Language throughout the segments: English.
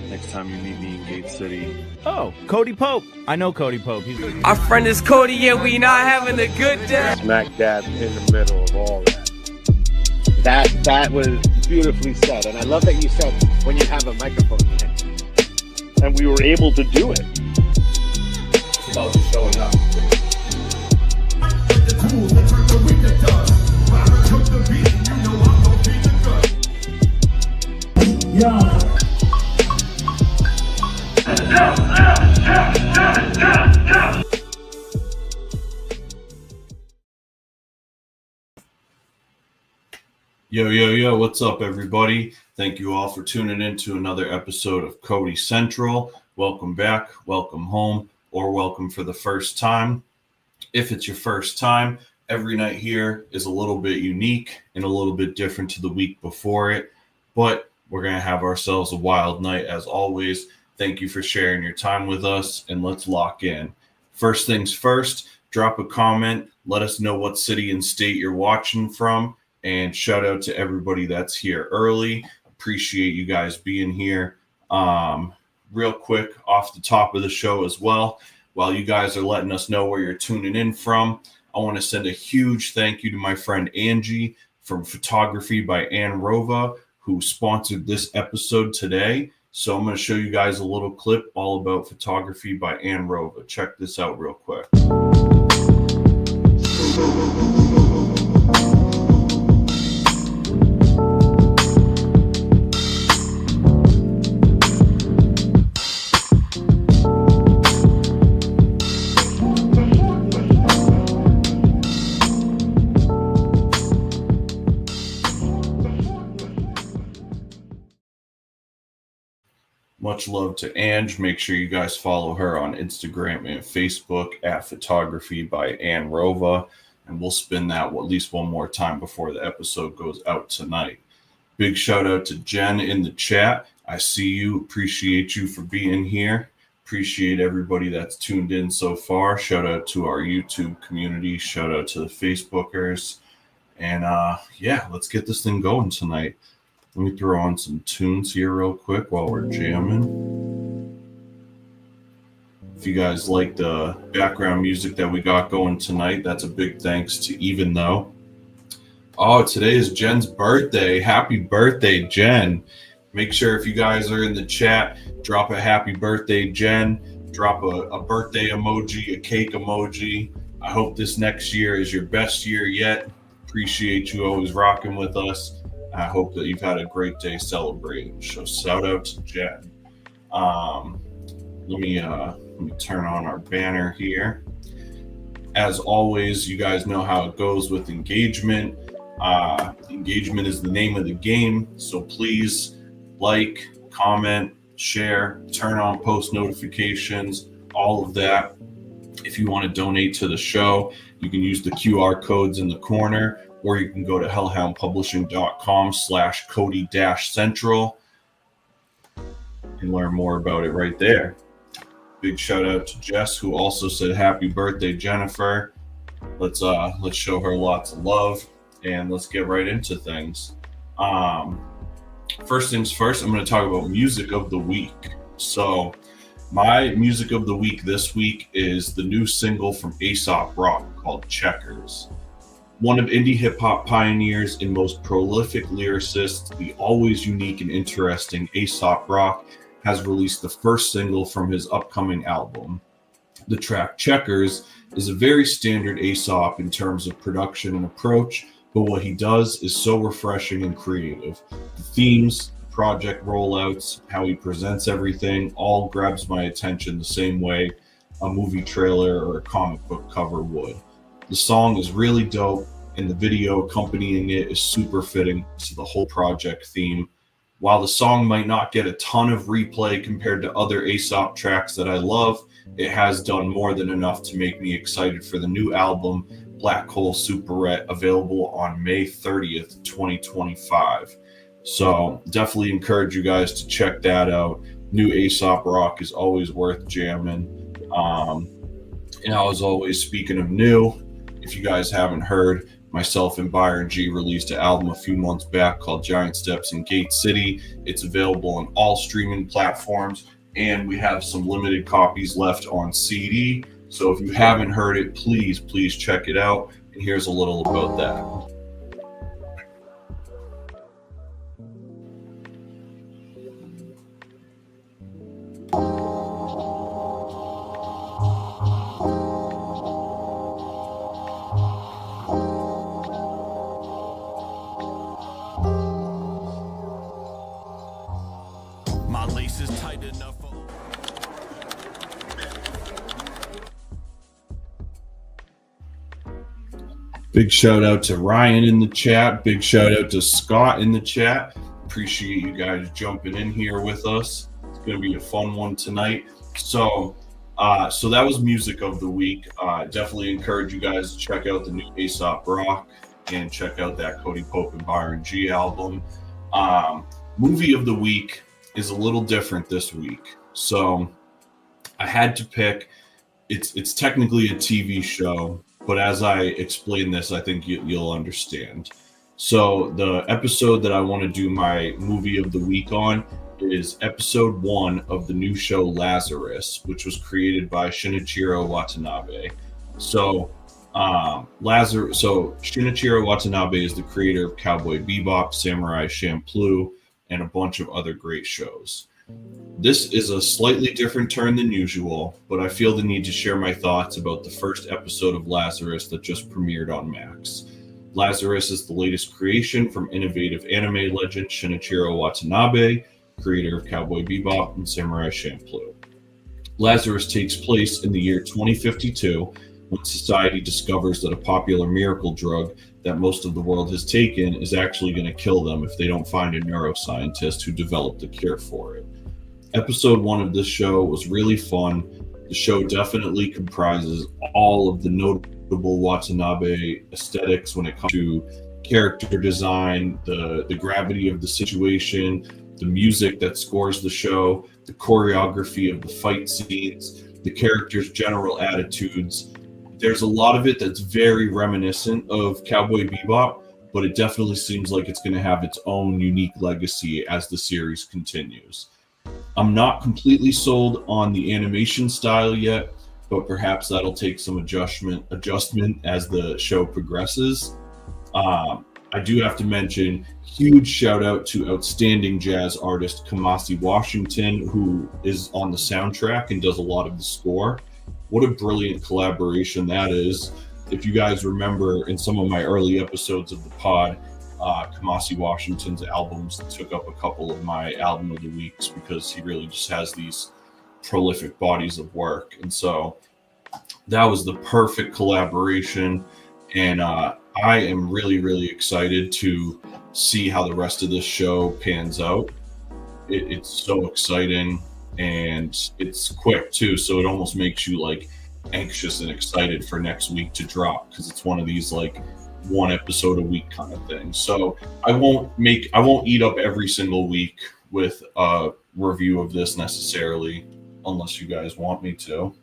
Next time you meet me in Gate City. Oh, Cody Pope. I know Cody Pope. Our friend is Cody, and we not having a good day. Smack dab in the middle of all that. That was beautifully said. And I love that you said when you have a microphone in your hand. And we were able to do it. It's about just showing up. Yeah. Yo, what's up, everybody? Thank you all for tuning in to another episode of Cody Central. Welcome back, welcome home, or welcome for the first time. If it's your first time, every night here is a little bit unique and a little bit different to the week before it, but we're going to have ourselves a wild night as always. Thank you for sharing your time with us, and let's lock in. First things first, drop a comment. Let us know what city and state you're watching from, and shout out to everybody that's here early. Appreciate you guys being here. Real quick, off the top of the show as well, while you guys are letting us know where you're tuning in from, I want to send a huge thank you to my friend Angie from Photography by Ann Rova, who sponsored this episode today. So I'm going to show you guys a little clip all about Photography by Ann Rova. Check this out real quick. Much love to Ange. Make sure you guys follow her on Instagram and Facebook at Photography by Ann Rova. And we'll spin that at least one more time before the episode goes out tonight. Big shout out to Jen in the chat. I see you. Appreciate you for being here. Appreciate everybody that's tuned in so far. Shout out to our YouTube community. Shout out to the Facebookers. And let's get this thing going tonight. Let me throw on some tunes here real quick while we're jamming. If you guys like the background music that we got going tonight, that's a big thanks to Even Though. Oh, today is Jen's birthday. Happy birthday, Jen. Make sure if you guys are in the chat, drop a happy birthday, Jen. Drop a birthday emoji, a cake emoji. I hope this next year is your best year yet. Appreciate you always rocking with us. I hope that you've had a great day celebrating. So shout out to Jen. Let me turn on our banner here. As always, you guys know how it goes with engagement. Engagement is the name of the game. So please like, comment, share, turn on post notifications, all of that. If you want to donate to the show, you can use the QR codes in the corner, or you can go to hellhoundpublishing.com/Cody-Central and learn more about it right there. Big shout out to Jess, who also said happy birthday, Jennifer. Let's show her lots of love, and let's get right into things. First things first, I'm going to talk about music of the week. So my music of the week this week is the new single from Aesop Rock called Checkers. One of indie hip-hop pioneers and most prolific lyricists, the always unique and interesting Aesop Rock has released the first single from his upcoming album. The track Checkers is a very standard Aesop in terms of production and approach, but what he does is so refreshing and creative. The themes, project rollouts, how he presents everything, all grabs my attention the same way a movie trailer or a comic book cover would. The song is really dope, and the video accompanying it is super fitting to the whole project theme. While the song might not get a ton of replay compared to other Aesop tracks that I love, it has done more than enough to make me excited for the new album, Black Hole Superette, available on May 30th, 2025. So definitely encourage you guys to check that out. New Aesop Rock is always worth jamming. And as always, speaking of new, if you guys haven't heard, myself and Byron G released an album a few months back called Giant Steps in Gate City. It's available on all streaming platforms, and we have some limited copies left on CD. So if you haven't heard it, please check it out. And here's a little about that. My lace is tight enough for... Big shout out to Ryan in the chat. Big shout out to Scott in the chat. Appreciate you guys jumping in here with us. It's going to be a fun one tonight. So that was music of the week. Definitely encourage you guys to check out the new Aesop Rock and check out that Cody Pope and Byron G album. Movie of the week is a little different this week. So I had to pick, it's technically a TV show, but as I explain this, I think you'll understand. So the episode that I want to do my movie of the week on is episode 1 of the new show Lazarus, which was created by Shinichiro Watanabe. So Shinichiro Watanabe is the creator of Cowboy Bebop, Samurai Champloo, and a bunch of other great shows. This is a slightly different turn than usual, but I feel the need to share my thoughts about the first episode of Lazarus that just premiered on Max. Lazarus is the latest creation from innovative anime legend Shinichiro Watanabe, creator of Cowboy Bebop and Samurai Champloo. Lazarus takes place in the year 2052, when society discovers that a popular miracle drug that most of the world has taken is actually going to kill them if they don't find a neuroscientist who developed a cure for it. Episode 1 of this show was really fun. The show definitely comprises all of the notable Watanabe aesthetics when it comes to character design, the gravity of the situation, the music that scores the show, the choreography of the fight scenes, the characters' general attitudes. There's a lot of it that's very reminiscent of Cowboy Bebop, but it definitely seems like it's going to have its own unique legacy as the series continues. I'm not completely sold on the animation style yet, but perhaps that'll take some adjustment as the show progresses. I do have to mention, huge shout out to outstanding jazz artist Kamasi Washington, who is on the soundtrack and does a lot of the score. What a brilliant collaboration that is. If you guys remember in some of my early episodes of the pod, Kamasi Washington's albums took up a couple of my album of the weeks because he really just has these prolific bodies of work. And so that was the perfect collaboration. And I am really, really excited to see how the rest of this show pans out. It's so exciting, and it's quick too, so it almost makes you like anxious and excited for next week to drop, because it's one of these like one episode a week kind of thing. So I won't eat up every single week with a review of this necessarily, unless you guys want me to.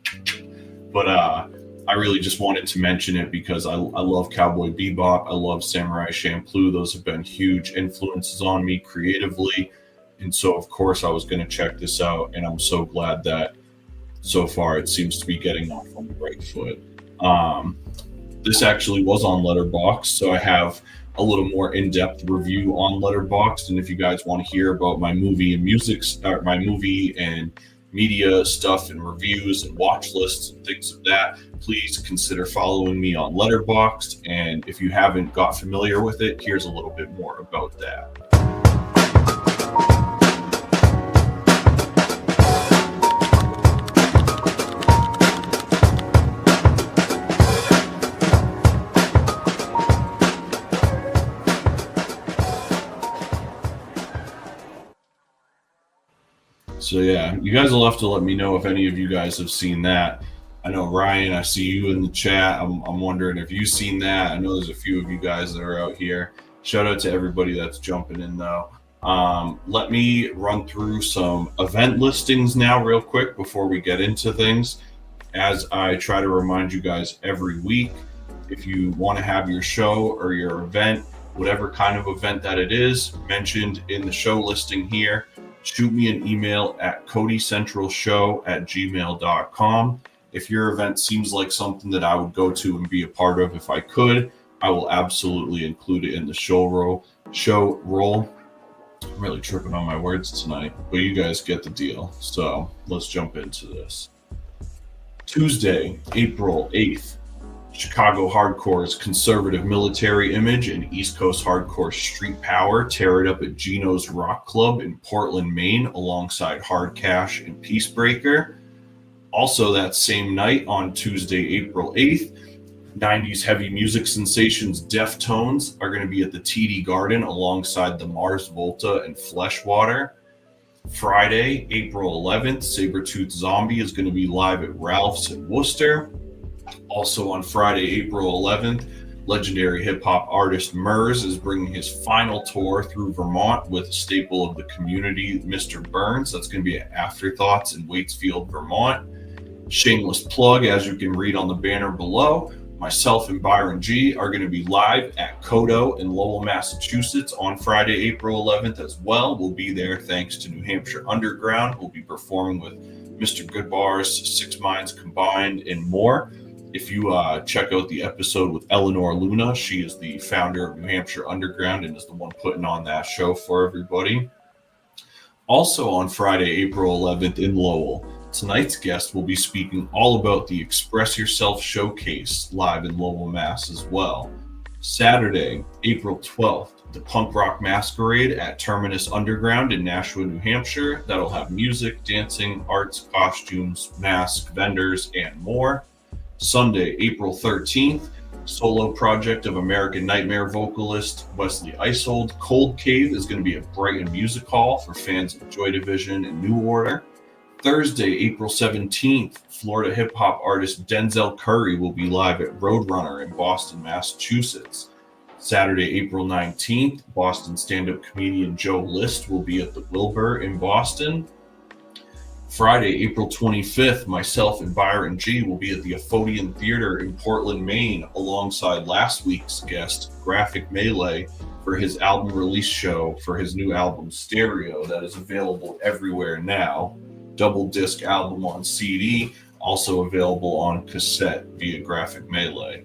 But I really just wanted to mention it because I love Cowboy Bebop. I love Samurai Champloo. Those have been huge influences on me creatively. And so, of course, I was going to check this out. And I'm so glad that so far it seems to be getting off on the right foot. This actually was on Letterboxd, so I have a little more in-depth review on Letterboxd. And if you guys want to hear about my movie and media stuff and reviews and watch lists and things of that, please consider following me on Letterboxd. And if you haven't got familiar with it, here's a little bit more about that. So yeah, you guys will have to let me know if any of you guys have seen that. I know Ryan, I see you in the chat. I'm wondering if you've seen that. I know there's a few of you guys that are out here. Shout out to everybody that's jumping in though. Let me run through some event listings now real quick before we get into things. As I try to remind you guys every week, if you want to have your show or your event, whatever kind of event that it is, mentioned in the show listing here, shoot me an email at codycentralshow@gmail.com. If your event seems like something that I would go to and be a part of, if I could, I will absolutely include it in the show roll. I'm really tripping on my words tonight, but you guys get the deal. So let's jump into this. Tuesday, April 8th, Chicago Hardcore's conservative military image and East Coast Hardcore street power tear it up at Gino's Rock Club in Portland, Maine, alongside Hard Cash and Peacebreaker. Also that same night, on Tuesday, April 8th, 90s heavy music sensations Deftones are going to be at the TD Garden alongside the Mars Volta and Fleshwater. Friday, April 11th, Sabretooth Zombie is going to be live at Ralph's in Worcester. Also on Friday, April 11th, legendary hip-hop artist Murs is bringing his final tour through Vermont with a staple of the community, Mr. Burns. That's going to be at Afterthoughts in Waitsfield, Vermont. Shameless plug, as you can read on the banner below, myself and Byron G are going to be live at Cody in Lowell, Massachusetts on Friday, April 11th as well. We'll be there thanks to New Hampshire Underground. We'll be performing with Mr. Goodbar's, Six Minds Combined, and more. If you check out the episode with Eleanor Luna, she is the founder of New Hampshire Underground and is the one putting on that show for everybody. Also on Friday, April 11th in Lowell, tonight's guest will be speaking all about the Xpress Yourself showcase live in Lowell, Mass. as well. Saturday, April 12th, the Punk Rock Masquerade at Terminus Underground in Nashua, New Hampshire. That'll have music, dancing, arts, costumes, masks, vendors, and more. Sunday, April 13th, solo project of American Nightmare vocalist Wesley Isold, Cold Cave is going to be at Brighton Music Hall for fans of Joy Division and New Order. Thursday, April 17th, Florida hip-hop artist Denzel Curry will be live at Roadrunner in Boston, Massachusetts. Saturday, April 19th, Boston stand-up comedian Joe List will be at the Wilbur in Boston. Friday, April 25th, myself and Byron G will be at the Aphodian Theater in Portland, Maine, alongside last week's guest, Graphic Melee, for his album release show for his new album, Stereo, that is available everywhere now. Double disc album on CD, also available on cassette via Graphic Melee.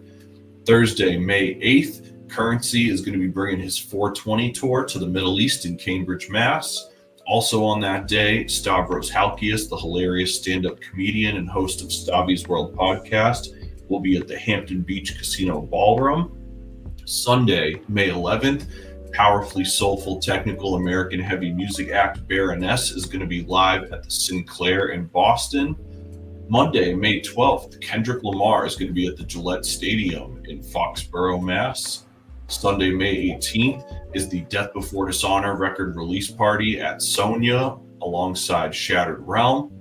Thursday, May 8th, Currency is going to be bringing his 420 tour to the Middle East in Cambridge, Mass. Also on that day, Stavros Halkias, the hilarious stand-up comedian and host of Stavi's World podcast, will be at the Hampton Beach Casino Ballroom. Sunday, May 11th, powerfully soulful technical American heavy music act Baroness is going to be live at the Sinclair in Boston. Monday, May 12th, Kendrick Lamar is going to be at the Gillette Stadium in Foxborough, Mass. Sunday, May 18th is the Death Before Dishonor record release party at Sonia alongside Shattered Realm.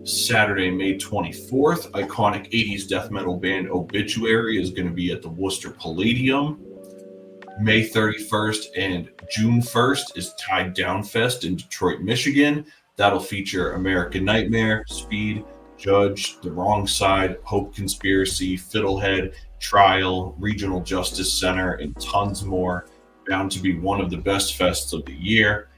Saturday, May 24th, iconic 80s death metal band Obituary is going to be at the Worcester Palladium. May 31st and June 1st is Tied Down Fest in Detroit, Michigan. That'll feature American Nightmare, Speed, Judge, The Wrong Side, Hope Conspiracy, Fiddlehead, Trial, Regional Justice Center, and tons more. Bound to be one of the best fests of the year.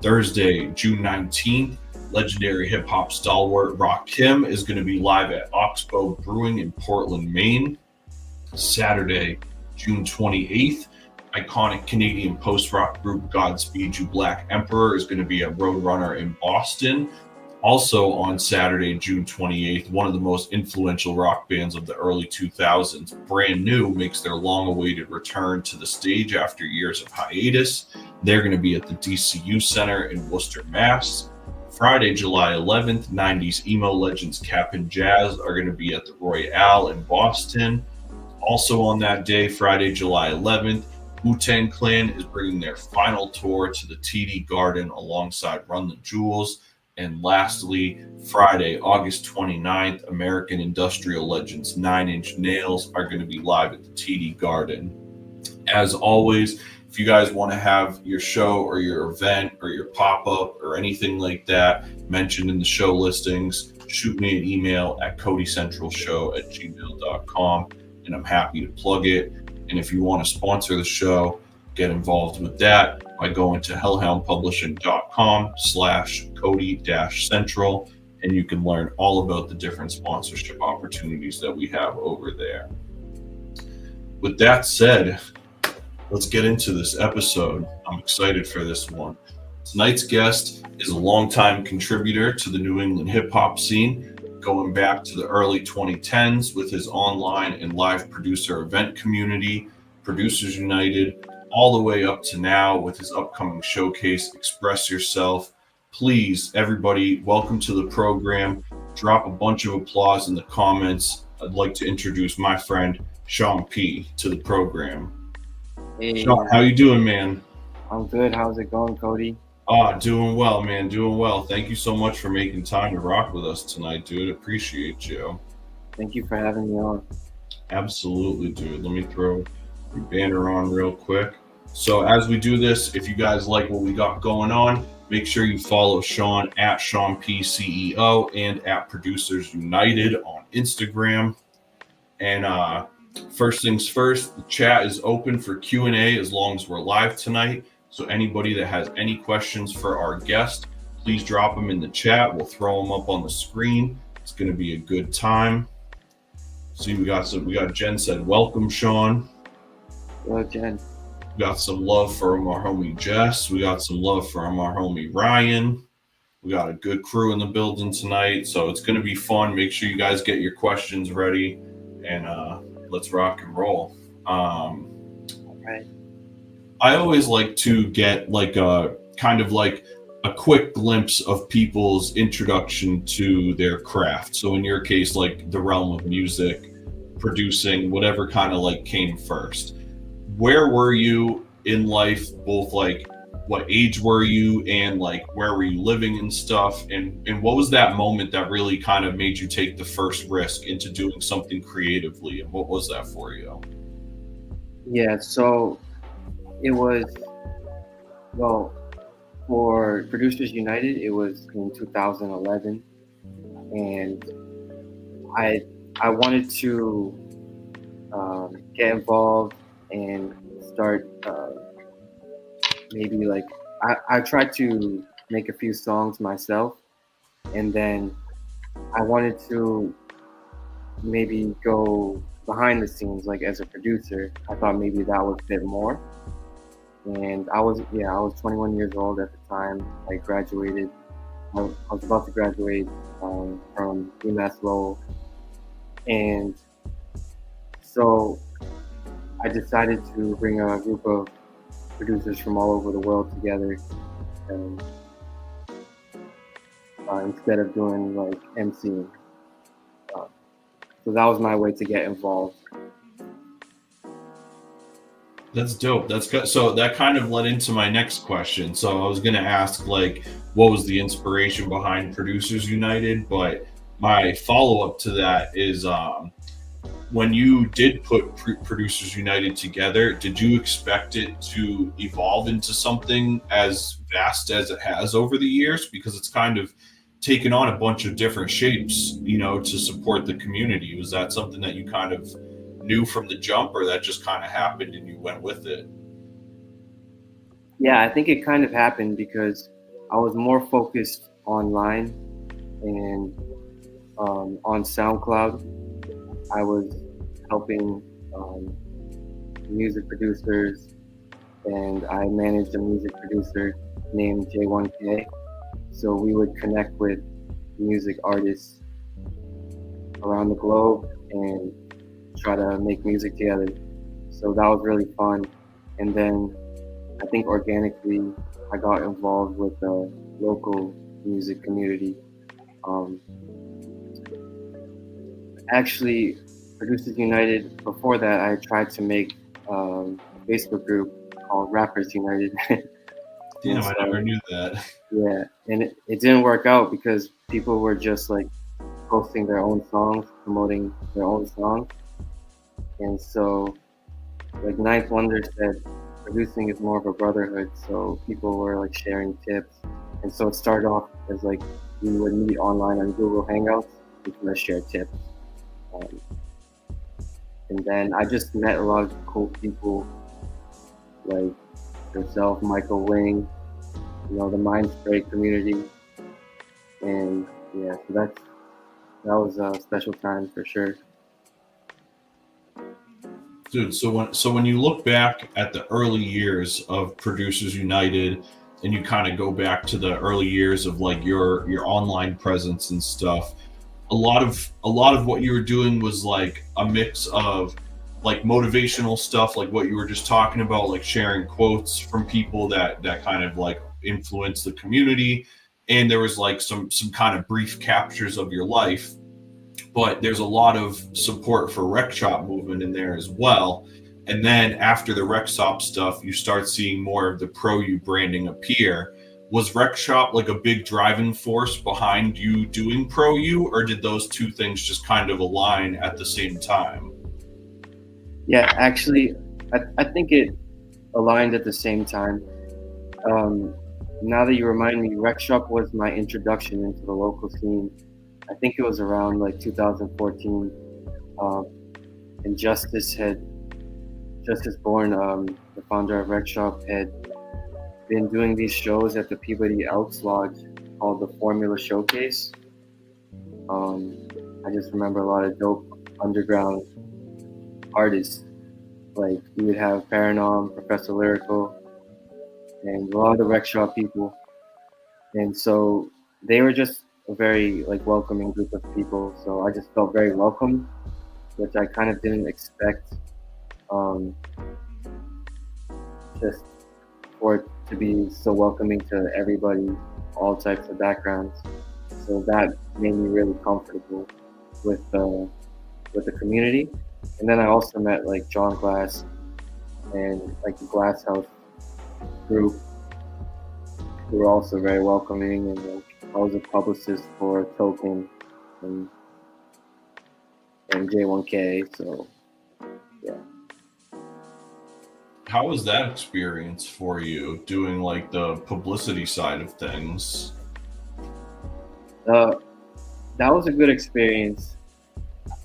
Thursday, June 19th, legendary hip-hop stalwart Rakim is going to be live at Oxbow Brewing in Portland, Maine. Saturday, June 28th, iconic Canadian post-rock group Godspeed You Black Emperor is going to be at Roadrunner in Boston. Also on Saturday, June 28th, one of the most influential rock bands of the early 2000s, Brand New, makes their long-awaited return to the stage after years of hiatus. They're going to be at the DCU Center in Worcester, Mass. Friday, July 11th, 90s emo legends Cap and Jazz are going to be at the Royale in Boston. Also on that day, Friday, July 11th, Wu-Tang Clan is bringing their final tour to the TD Garden alongside Run the Jewels. And lastly, Friday, August 29th, American industrial legends 9 Inch Nails are going to be live at the TD Garden. As always, if you guys want to have your show or your event or your pop-up or anything like that mentioned in the show listings, shoot me an email at codycentralshow@gmail.com. and I'm happy to plug it. And if you want to sponsor the show, get involved with that by going to hellhoundpublishing.com/Cody-Central, and you can learn all about the different sponsorship opportunities that we have over there. With that said, let's get into this episode. I'm excited for this one. Tonight's guest is a longtime contributor to the New England hip hop scene, going back to the early 2010s with his online and live producer event community, Producers United, all the way up to now with his upcoming showcase, Xpress Yourself. Please, everybody, welcome to the program. Drop a bunch of applause in the comments. I'd like to introduce my friend, Shawn P, to the program. Hey, Shawn, how you doing, man? I'm good. How's it going, Cody? Doing well, man. Doing well. Thank you so much for making time to rock with us tonight, dude. Appreciate you. Thank you for having me on. Absolutely, dude. Let me throw your banner on real quick. So as we do this, if you guys like what we got going on, make sure you follow Shawn at Shawn P CEO and at Producers United on Instagram. And first things first, the chat is open for Q&A as long as we're live tonight. So anybody that has any questions for our guest, please drop them in the chat. We'll throw them up on the screen. It's going to be a good time. See, we got Jen said, welcome, Shawn. Hello, Jen. We got some love from our homie Jess. We got some love from our homie Ryan. We got a good crew in the building tonight. So it's going to be fun. Make sure you guys get your questions ready and let's rock and roll. All right. I always like to get like a kind of like a quick glimpse of people's introduction to their craft. So in your case, like the realm of music, producing, whatever kind of like came first. Where were you in life? Both like what age were you and like where were you living and stuff? And what was that moment that really kind of made you take the first risk into doing something creatively? And what was that for you? Yeah, so it was, well, for Producers United, it was in 2011, and I wanted to get involved and start maybe like I tried to make a few songs myself, and then I wanted to maybe go behind the scenes, like as a producer. I thought maybe that would fit more. And I was 21 years old at the time. I graduated. I was about to graduate from UMass Lowell, and so I decided to bring a group of producers from all over the world together, instead of doing like MCing. So that was my way to get involved. That's dope. That's good. So that kind of led into my next question. So I was going to ask, like, what was the inspiration behind Producers United? But my follow-up to that is, when you did put Producers United together, did you expect it to evolve into something as vast as it has over the years? Because it's kind of taken on a bunch of different shapes, you know, to support the community. Was that something that you kind of knew from the jump, or that just kind of happened and you went with it? Yeah, I think it kind of happened because I was more focused online and on SoundCloud. I was helping music producers, and I managed a music producer named J1K. So we would connect with music artists around the globe and try to make music together. So that was really fun. And then I think organically I got involved with the local music community. Actually, Producers United, before that, I tried to make a Facebook group called Rappers United. Damn, I never knew that. Yeah, and it didn't work out because people were just like posting their own songs, promoting their own songs. And so, like Ninth Wonder said, producing is more of a brotherhood. So people were like sharing tips. And so it started off as like we would meet online on Google Hangouts. We would share tips. And then I just met a lot of cool people like yourself, Michael Wing, the Mind Spray community. And yeah, so that was a special time for sure. Dude, so when you look back at the early years of Producers United, and you kind of go back to the early years of like your online presence and stuff, a lot of what you were doing was like a mix of like motivational stuff, like what you were just talking about, like sharing quotes from people that kind of like influence the community, and there was like some kind of brief captures of your life. But there's a lot of support for rec shop movement in there as well. And then after the rec shop stuff, you start seeing more of the Pro U branding appear. Was rec shop like a big driving force behind you doing Pro U, or did those two things just kind of align at the same time? Yeah, actually, I think it aligned at the same time. Now that you remind me, rec shop was my introduction into the local scene. I think it was around like 2014, and Justice Bourne, the founder of Rec Shop, had been doing these shows at the Peabody Elks Lodge called the Formula Showcase. I just remember a lot of dope underground artists. Like we would have Paranorm, Professor Lyrical, and a lot of the Rec Shop people. And so they were just a very like welcoming group of people. So I just felt very welcome, which I kind of didn't expect. Just for it to be so welcoming to everybody, all types of backgrounds. So that made me really comfortable with the community. And then I also met like John Glass and like the Glass House group, who were also very welcoming. And like, I was a publicist for Token and J1K. So yeah. How was that experience for you, doing like the publicity side of things? That was a good experience,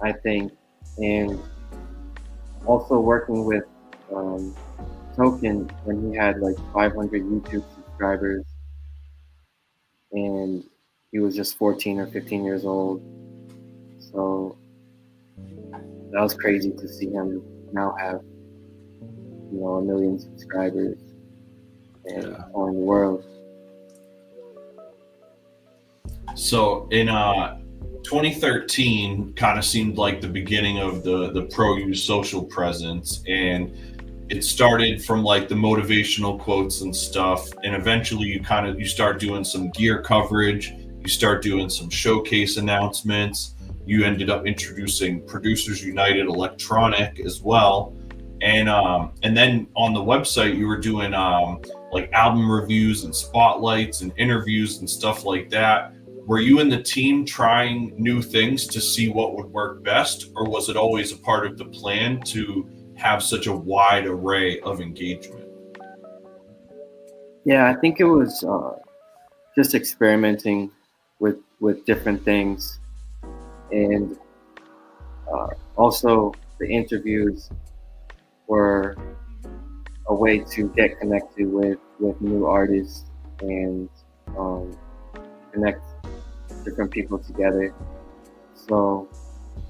I think. And also working with Token when he had like 500 YouTube subscribers, and he was just 14 or 15 years old. So that was crazy to see him now have, 1 million subscribers and on the world. So in 2013 kind of seemed like the beginning of the Pro U social presence, and it started from like the motivational quotes and stuff, and eventually you start doing some gear coverage, you start doing some showcase announcements, you ended up introducing Producers United Electronic as well. And then on the website you were doing like album reviews and spotlights and interviews and stuff like that. Were you and the team trying new things to see what would work best, or was it always a part of the plan to have such a wide array of engagement? Yeah, I think it was just experimenting with different things, and also the interviews were a way to get connected with new artists and connect different people together. So,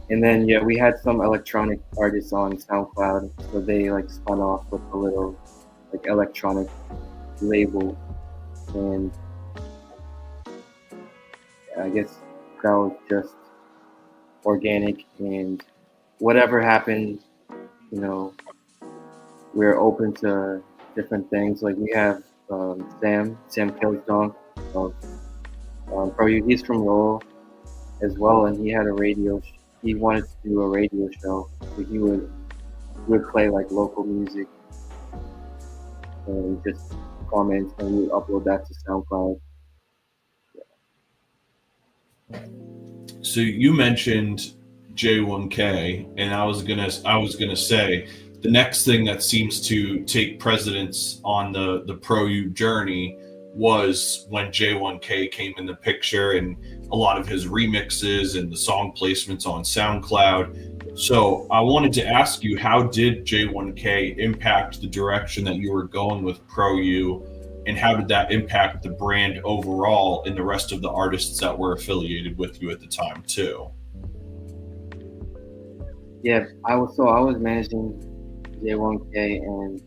and then we had some electronic artists on SoundCloud, so they like spun off with a little like electronic label, and I guess that was just organic, and whatever happened, we're open to different things. Like we have Sam Killsdonk of Pro U. He's from Lowell as well, and he had a radio. He wanted to do a radio show, so he would play like local music and just comment, and we would upload that to SoundCloud. So you mentioned J1K, and I was gonna say the next thing that seems to take precedence on the Pro U journey was when J1K came in the picture, and a lot of his remixes and the song placements on SoundCloud. So I wanted to ask you, how did J1K impact the direction that you were going with Pro U, and how did that impact the brand overall and the rest of the artists that were affiliated with you at the time too? Yeah, I was managing J1K, and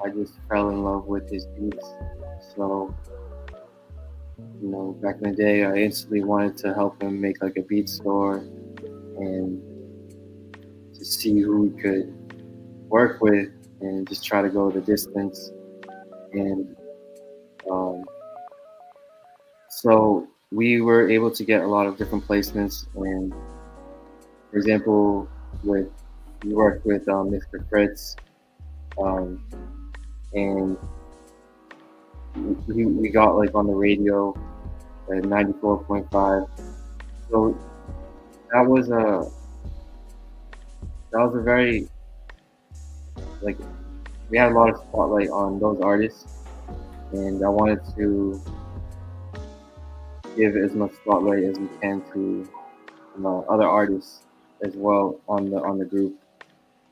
I just fell in love with his beats. So, back in the day, I instantly wanted to help him make like a beat store and to see who we could work with and just try to go the distance. And so we were able to get a lot of different placements. And for example, we worked with Mr. Fritz, and we got like on the radio at 94.5. So that was a very, like, we had a lot of spotlight on those artists, and I wanted to give as much spotlight as we can to other artists as well on the group.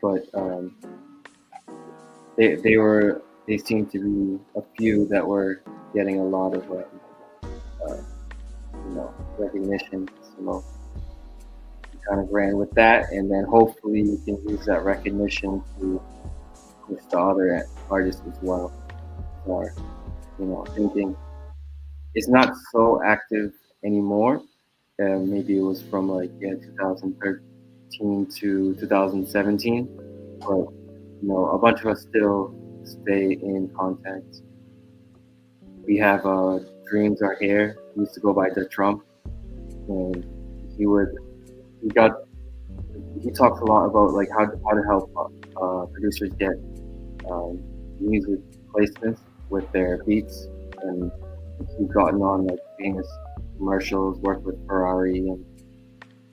But they seemed to be a few that were getting a lot of recognition. So we kind of ran with that, and then hopefully we can use that recognition to push the other artists as well. Or thinking it's not so active anymore. Maybe it was from 2013 to 2017, but a bunch of us still stay in contact. We have Dreams Are Here. He used to go by the Trump, and he talks a lot about like how to help producers get music placements with their beats, and he's gotten on like famous commercials, worked with Ferrari, and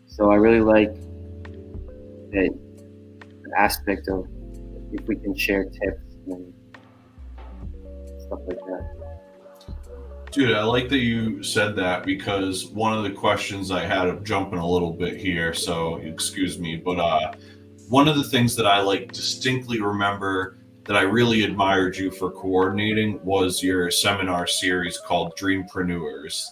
so I really like that aspect of if we can share tips and stuff like that. Dude, I like that you said that, because one of the questions I had, of jumping a little bit here, so excuse me, but one of the things that I distinctly remember that I really admired you for coordinating was your seminar series called Dreampreneurs.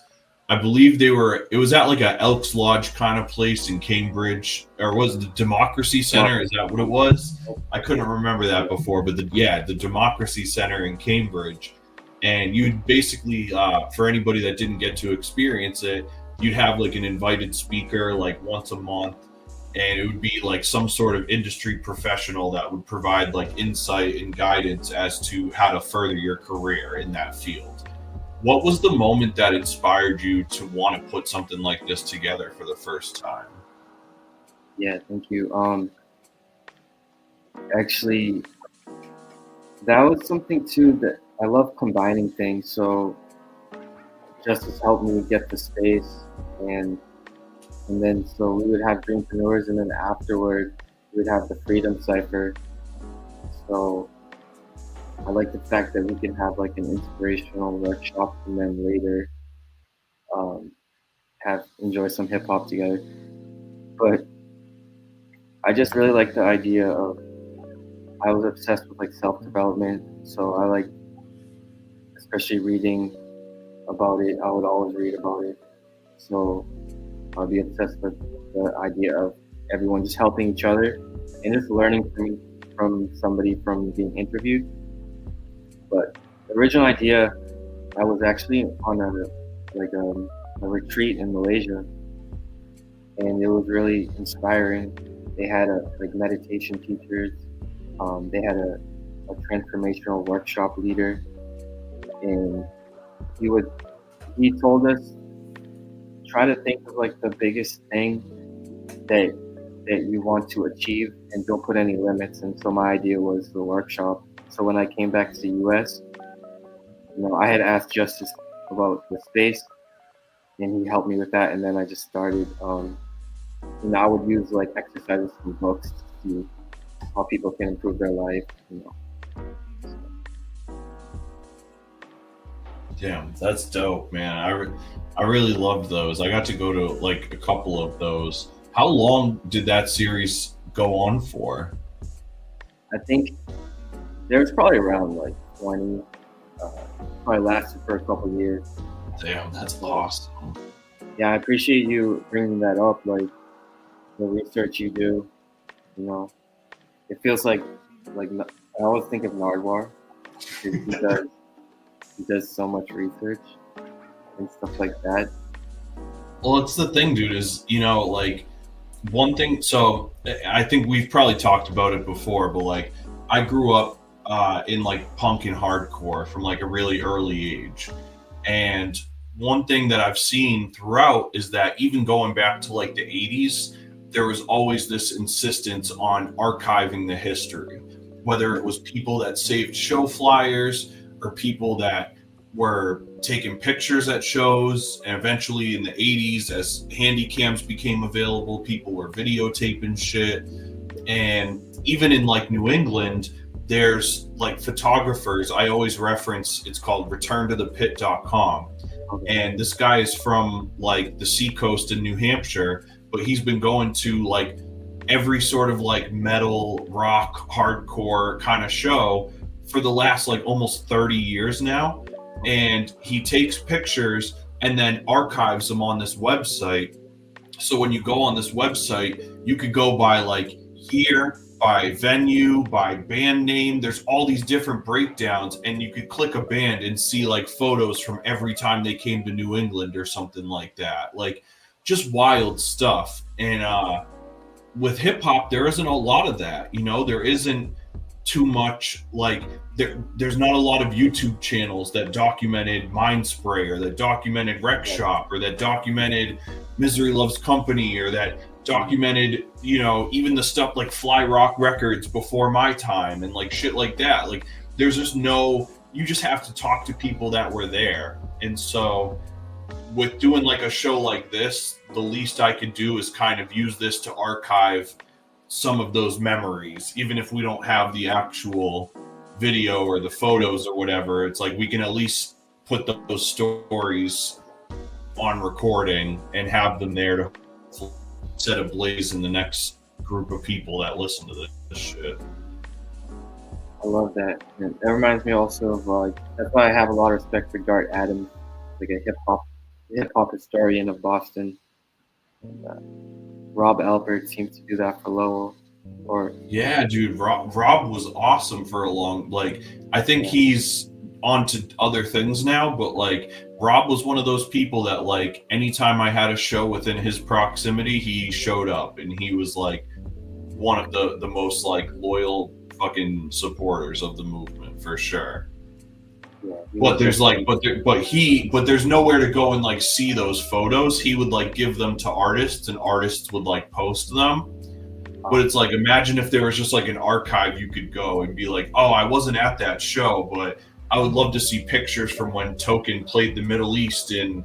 I believe it was at like a Elks Lodge kind of place in Cambridge, or was it the Democracy Center? Is that what it was? I couldn't remember that before, but the Democracy Center in Cambridge. And you'd basically, for anybody that didn't get to experience it, you'd have like an invited speaker like once a month, and it would be like some sort of industry professional that would provide like insight and guidance as to how to further your career in that field. What was the moment that inspired you to want to put something like this together for the first time? Yeah, thank you. Actually, that was something too that I love combining things. So Justice helped me get the space, and then so we would have Dreampreneurs, and then afterward we would have the Freedom Cipher. So I like the fact that we can have like an inspirational workshop, and then later enjoy some hip hop together. But I just really like the idea of, I was obsessed with like self-development, so I like, especially reading about it. I would always read about it. So I'll be obsessed with the idea of everyone just helping each other and just learning from somebody from being interviewed. But the original idea, I was actually on a retreat in Malaysia, and it was really inspiring. They had meditation teachers. They had a transformational workshop leader, and he told us, try to think of like the biggest thing that you want to achieve, and don't put any limits. And so my idea was the workshop. So when I came back to the US, I had asked Justice about the space, and he helped me with that. And then I just started, I would use like exercises from books to see how people can improve their life, Damn, that's dope, man. I really loved those. I got to go to like a couple of those. How long did that series go on for? I think there's probably around like 20. Probably lasted for a couple of years. Damn, that's awesome. Yeah, I appreciate you bringing that up. Like the research you do, you know, it feels like I always think of Nardwar because he does so much research and stuff like that. Well, it's the thing, dude, is, you know, like one thing. So I think we've probably talked about it before, but like I grew up in like punk and hardcore from like a really early age. And one thing that I've seen throughout is that even going back to like the 80s, there was always this insistence on archiving the history, whether it was people that saved show flyers or people that were taking pictures at shows. And eventually in the 80s, as handy cams became available, people were videotaping shit. And even in like New England, there's like photographers. I always reference, it's called returntothepit.com. And this guy is from like the seacoast in New Hampshire, but he's been going to like every sort of like metal, rock, hardcore kind of show for the last like almost 30 years now. And he takes pictures and then archives them on this website. So when you go on this website, you could go by like year, by venue, by band name. There's all these different breakdowns, and you could click a band and see like photos from every time they came to New England or something like that. Like just wild stuff. And with hip hop, there isn't a lot of that. You know, there isn't too much like there's not a lot of YouTube channels that documented Mind Spray or that documented Rec Shop or that documented Misery Loves Company or that documented, you know, even the stuff like Fly Rock Records before my time and like shit like that. Like there's just no, you just have to talk to people that were there. And so with doing like a show like this, the least I could do is kind of use this to archive some of those memories, even if we don't have the actual video or the photos or whatever. It's like we can at least put those stories on recording and have them there to set ablaze in the next group of people that listen to this shit. I love that. And that reminds me also of like, that's why I have a lot of respect for Dart Adams, like a hip hop historian of Boston. And, Rob Albert seems to do that for Lowell. Or yeah, dude, Rob was awesome for a long, like I think he's on to other things now, but like Rob was one of those people that like anytime I had a show within his proximity, he showed up, and he was like one of the most like loyal fucking supporters of the movement for sure. Yeah, but there's like but there's nowhere to go and like see those photos. He would like give them to artists, and artists would like post them. But it's like, imagine if there was just like an archive you could go and be like, oh, I wasn't at that show, but I would love to see pictures from when Token played the Middle East in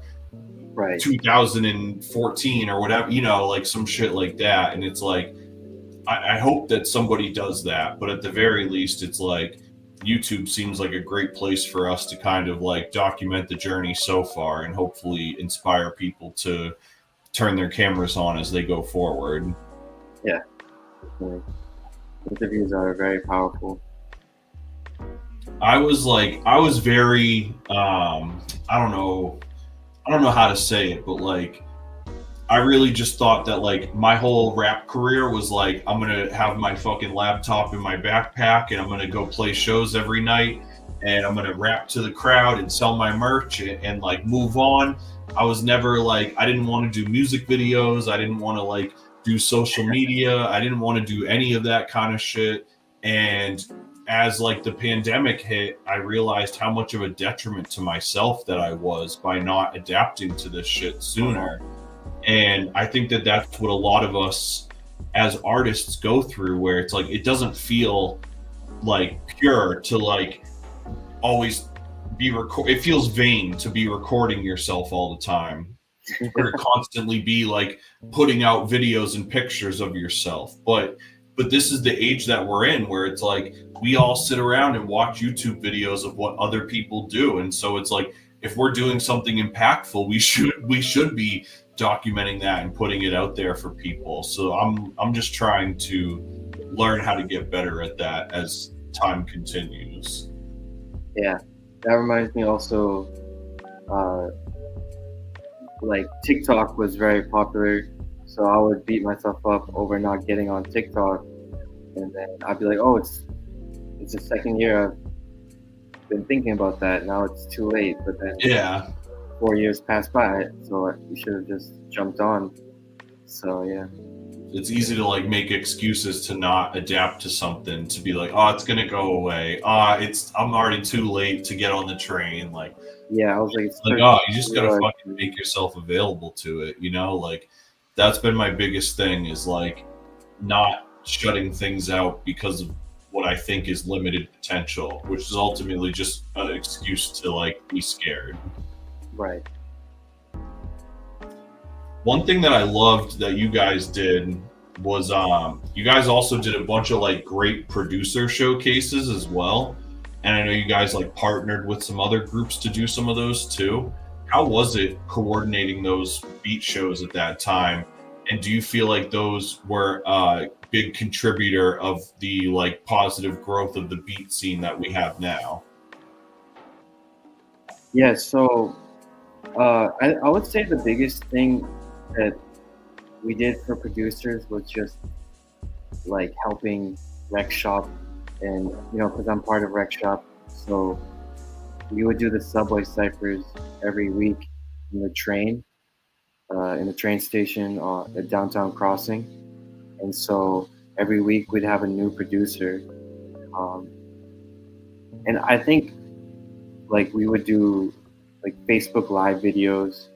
2014 or whatever, you know, like some shit like that. And it's like, I hope that somebody does that. But at the very least, it's like YouTube seems like a great place for us to kind of like document the journey so far and hopefully inspire people to turn their cameras on as they go forward. Yeah. Interviews are very powerful. I was very I don't know how to say it, but like I really just thought that like my whole rap career was like, I'm gonna have my fucking laptop in my backpack and I'm gonna go play shows every night and I'm gonna rap to the crowd and sell my merch and like move on. I was never like, I didn't want to do music videos, I didn't want to like do social media, I didn't want to do any of that kind of shit. And as like the pandemic hit, I realized how much of a detriment to myself that I was by not adapting to this shit sooner. And I think that that's what a lot of us as artists go through, where it's like it doesn't feel like pure to like always be it feels vain to be recording yourself all the time or to constantly be like putting out videos and pictures of yourself. But this is the age that we're in, where it's like we all sit around and watch YouTube videos of what other people do. And so it's like if we're doing something impactful, we should be documenting that and putting it out there for people. So I'm just trying to learn how to get better at that as time continues. Yeah, that reminds me also, like TikTok was very popular, so I would beat myself up over not getting on TikTok, and then I'd be like, oh, it's the second year I've been thinking about that. Now it's too late. But then Yeah. 4 years passed by, so you should have just jumped on. So yeah. It's easy to like make excuses to not adapt to something, to be like, oh, it's gonna go away. I'm already too late to get on the train. Like, yeah, I was like, oh, you just gotta fucking make yourself available to it, you know? Like, that's been my biggest thing, is like not shutting things out because of what I think is limited potential, which is ultimately just an excuse to like be scared. Right. One thing that I loved that you guys did was you guys also did a bunch of like great producer showcases as well. And I know you guys like partnered with some other groups to do some of those too. How was it coordinating those beat shows at that time? And do you feel like those were a big contributor of the like positive growth of the beat scene that we have now? Yeah, so I would say the biggest thing that we did for producers was just like helping Rec Shop, and because I'm part of Rec Shop, so we would do the subway ciphers every week in the train station at Downtown Crossing, and so every week we'd have a new producer, and I think like we would do like Facebook Live videos,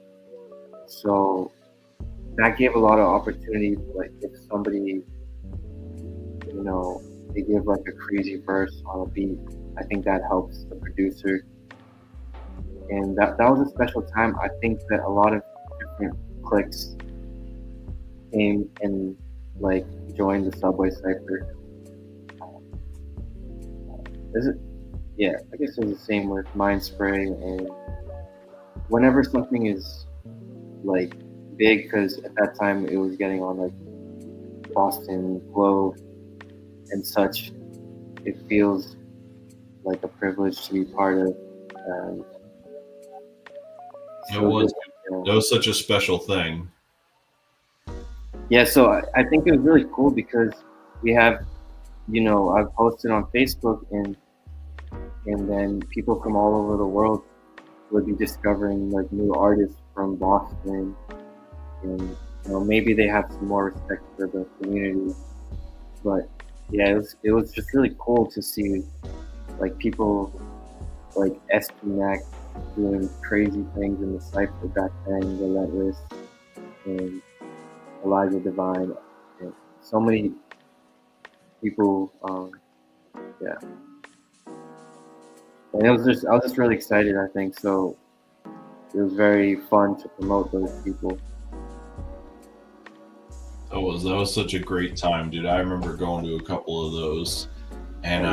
so that gave a lot of opportunity. Like if somebody, they give like a crazy verse on a beat, I think that helps the producer. And that was a special time. I think that a lot of different cliques came and like joined the Subway Cypher. Yeah, I guess it was the same with Mind Spray. And whenever something is like big, because at that time it was getting on like Boston Globe and such, it feels like a privilege to be part of. And it was such a special thing. Yeah, so I think it was really cool because we have, I've posted on Facebook, and then people from all over the world would be discovering like new artists from Boston, and maybe they have some more respect for the community. But yeah, it was just really cool to see like people like Espinac doing crazy things in the cypher back then, Relentless and Elijah Divine, and so many people. Yeah, and I was just really excited. I think so. It was very fun to promote those people. That was such a great time, dude. I remember going to a couple of those, and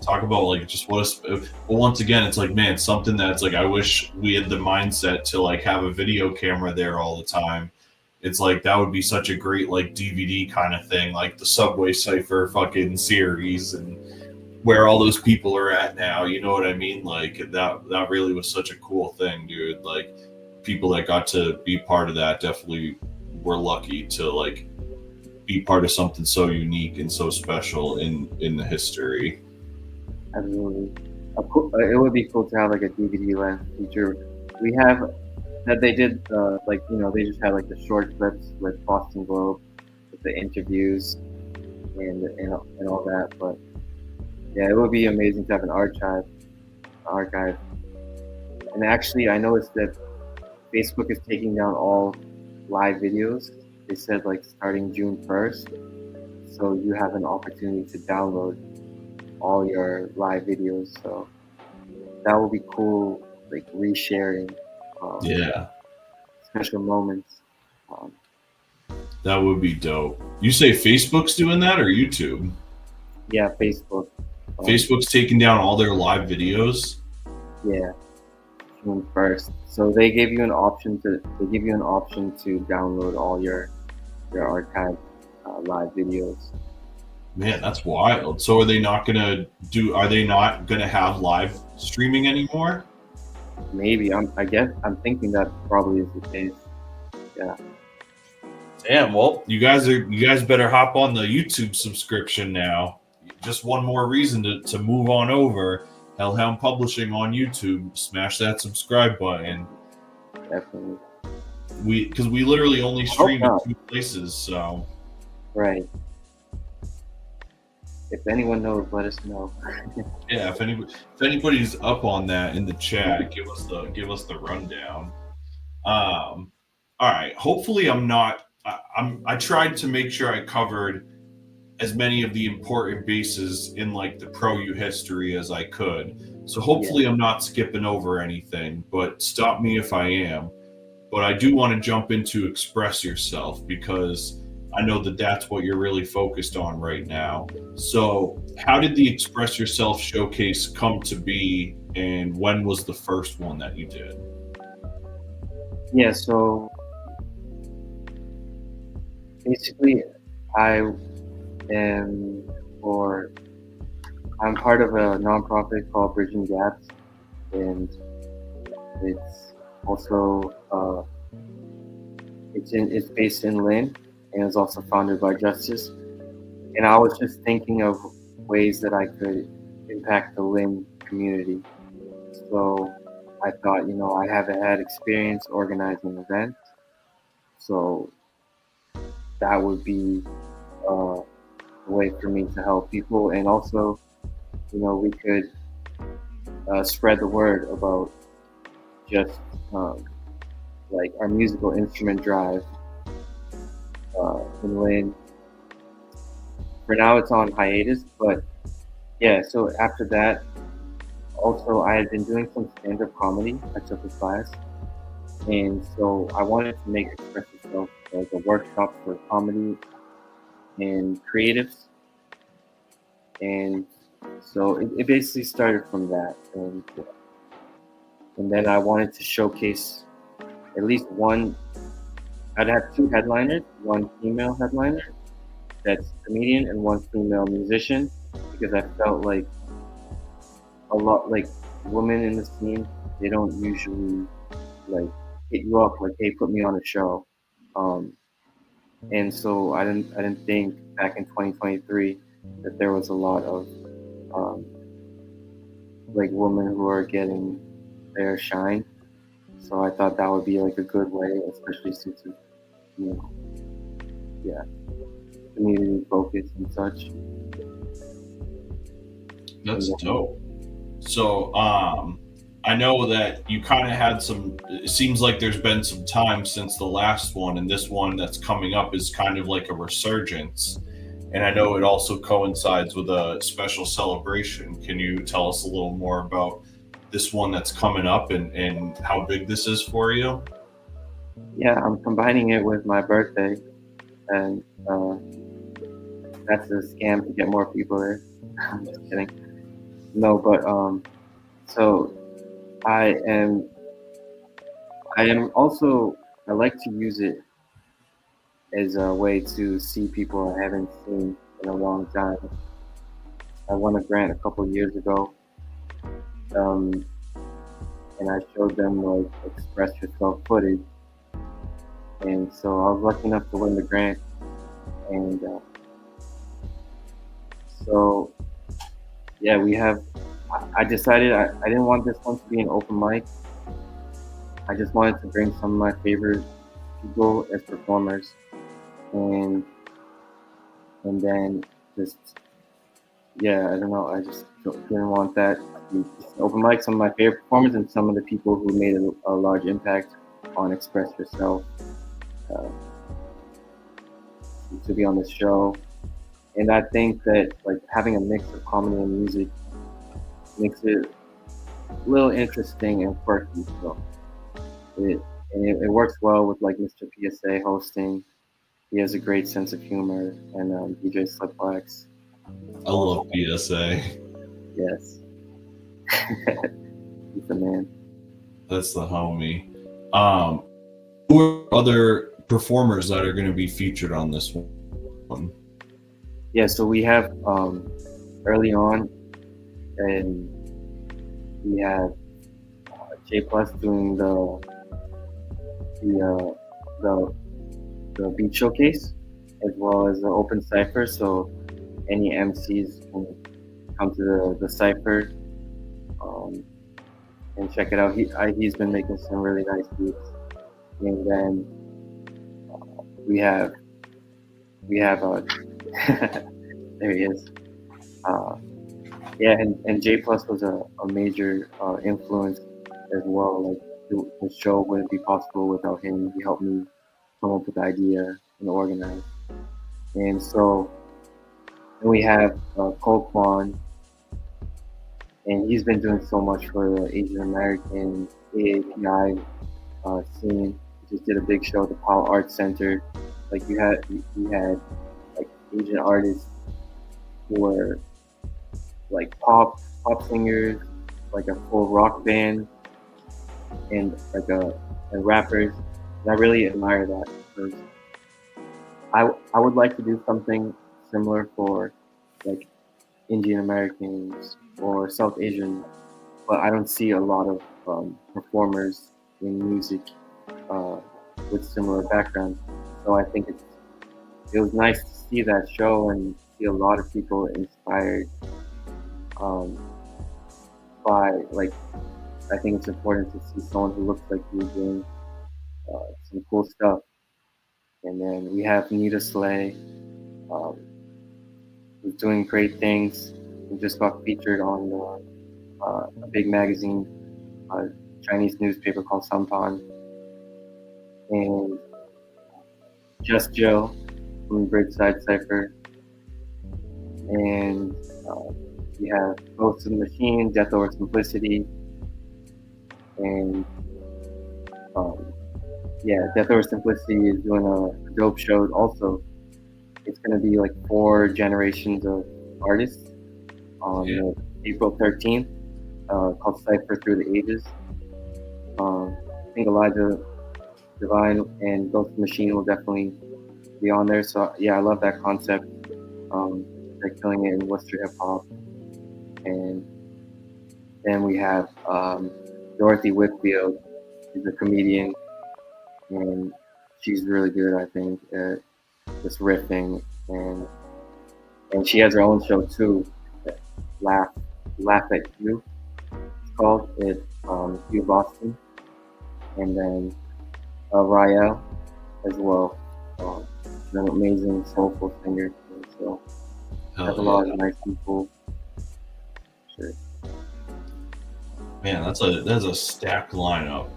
talk about like just well, once again, it's like, man, something that's like I wish we had the mindset to like have a video camera there all the time. It's like that would be such a great like DVD kind of thing, like the Subway Cypher fucking series, and where all those people are at now. You know what I mean? Like that really was such a cool thing, dude. Like people that got to be part of that definitely were lucky to like be part of something so unique and so special in the history. Absolutely. It would be cool to have like a DVD length feature. We have that they did like they just had like the short clips with Boston Globe with the interviews and all that. But yeah, it would be amazing to have an archive. And actually, I noticed that Facebook is taking down all live videos. They said like starting June 1st, so you have an opportunity to download all your live videos. So that would be cool, like resharing. Special moments. That would be dope. You say Facebook's doing that or YouTube? Yeah, Facebook. Facebook's taking down all their live videos. Yeah. June 1st. So they give you an option to download all your archived live videos. Man, that's wild. So are they not gonna have live streaming anymore? Maybe I'm thinking that probably is the case. Yeah. Damn. Well, you guys better hop on the YouTube subscription now. Just one more reason to move on over. Hellhound Publishing on YouTube. Smash that subscribe button. Definitely. Because we literally only stream in 2 places. So. Right. If anyone knows, let us know. Yeah, if anybody's up on that in the chat, give us the rundown. All right. Hopefully, I tried to make sure I covered as many of the important bases in like the Pro U history as I could. So hopefully, I'm not skipping over anything. But stop me if I am. But I do want to jump into Express Yourself because I know that that's what you're really focused on right now. So how did the Express Yourself showcase come to be, and when was the first one that you did? Yeah, so basically I'm part of a nonprofit called Bridging Gaps, and it's also it's based in Lynn, and it's also founded by Justice. And I was just thinking of ways that I could impact the Lynn community. So I thought, I haven't had experience organizing events, so that would be a way for me to help people. And also, we could spread the word about just like our musical instrument drive in Lynn. For now, it's on hiatus, but yeah. So after that, also I had been doing some stand-up comedy. I took a class, and so I wanted to make Express Yourself like a workshop for comedy and creatives, and so it basically started from that, and then I wanted to showcase at least one. I'd have 2 headliners, one female headliner that's a comedian and one female musician, because I felt like a lot like women in the scene, they don't usually like hit you up like, hey, put me on a show. And so I didn't think back in 2023 that there was a lot of like women who are getting their shine. So I thought that would be like a good way, especially since it's, community focused and such. That's dope. So I know that you kind of had it seems like there's been some time since the last one, and this one that's coming up is kind of like a resurgence. And I know it also coincides with a special celebration. Can you tell us a little more about this one that's coming up and how big this is for you? Yeah, I'm combining it with my birthday, and that's a scam to get more people there. I'm just kidding. No, but so I am also, I like to use it as a way to see people I haven't seen in a long time. I won a grant a couple years ago, and I showed them like Express Yourself footage, and so I was lucky enough to win the grant, and so yeah, I decided I didn't want this one to be an open mic. I just wanted to bring some of my favorite people as performers, and then just, yeah, I don't know, I just didn't want that to be just an open mic. Some of my favorite performers and some of the people who made a large impact on Express Yourself to be on this show. And I think that like having a mix of comedy and music makes it a little interesting and quirky. So it works well with like Mr. PSA hosting. He has a great sense of humor, and DJ Slipwax. I love PSA. Yes. He's the man. That's the homie. Who are other performers that are going to be featured on this one? Yeah, so we have early on, and we have J Plus doing the beat showcase as well as the open cipher. So any MCs can come to the cipher and check it out. He's been making some really nice beats, and then we have there he is. Yeah, and J Plus was a major influence as well. Like the show wouldn't be possible without him. He helped me come up with the idea and organize. And so then we have Cole, and he's been doing so much for the Asian American AAPI scene. He just did a big show at the Powell Arts Center. Like we had like Asian artists who were like pop singers, like a full rock band, and and rappers. And I really admire that because I would like to do something similar for like Indian Americans or South Asian, but I don't see a lot of performers in music with similar backgrounds. So I think it was nice to see that show and see a lot of people inspired by, like, I think it's important to see someone who looks like you doing some cool stuff. And then we have Nita Slay, who's doing great things. We just got featured on a big magazine, Chinese newspaper called Sampan. And Just Joe from Bridgeside Cypher. And we have Ghost of the Machine, Death Over Simplicity. And Death Over Simplicity is doing a dope show also. It's going to be like 4 generations of artists on April 13th, called Cypher Through the Ages. I think Elijah Divine and Ghost of the Machine will definitely be on there. So yeah, I love that concept. They're killing it in Worcester hip hop. And then we have Dorothy Whitfield. She's a comedian, and she's really good, I think, at just riffing. And she has her own show too, Laugh at You. It's called it. U Boston, and then Rael as well. She's an amazing soulful singer. So has a lot of nice people. Sure. Man, that's a stacked lineup.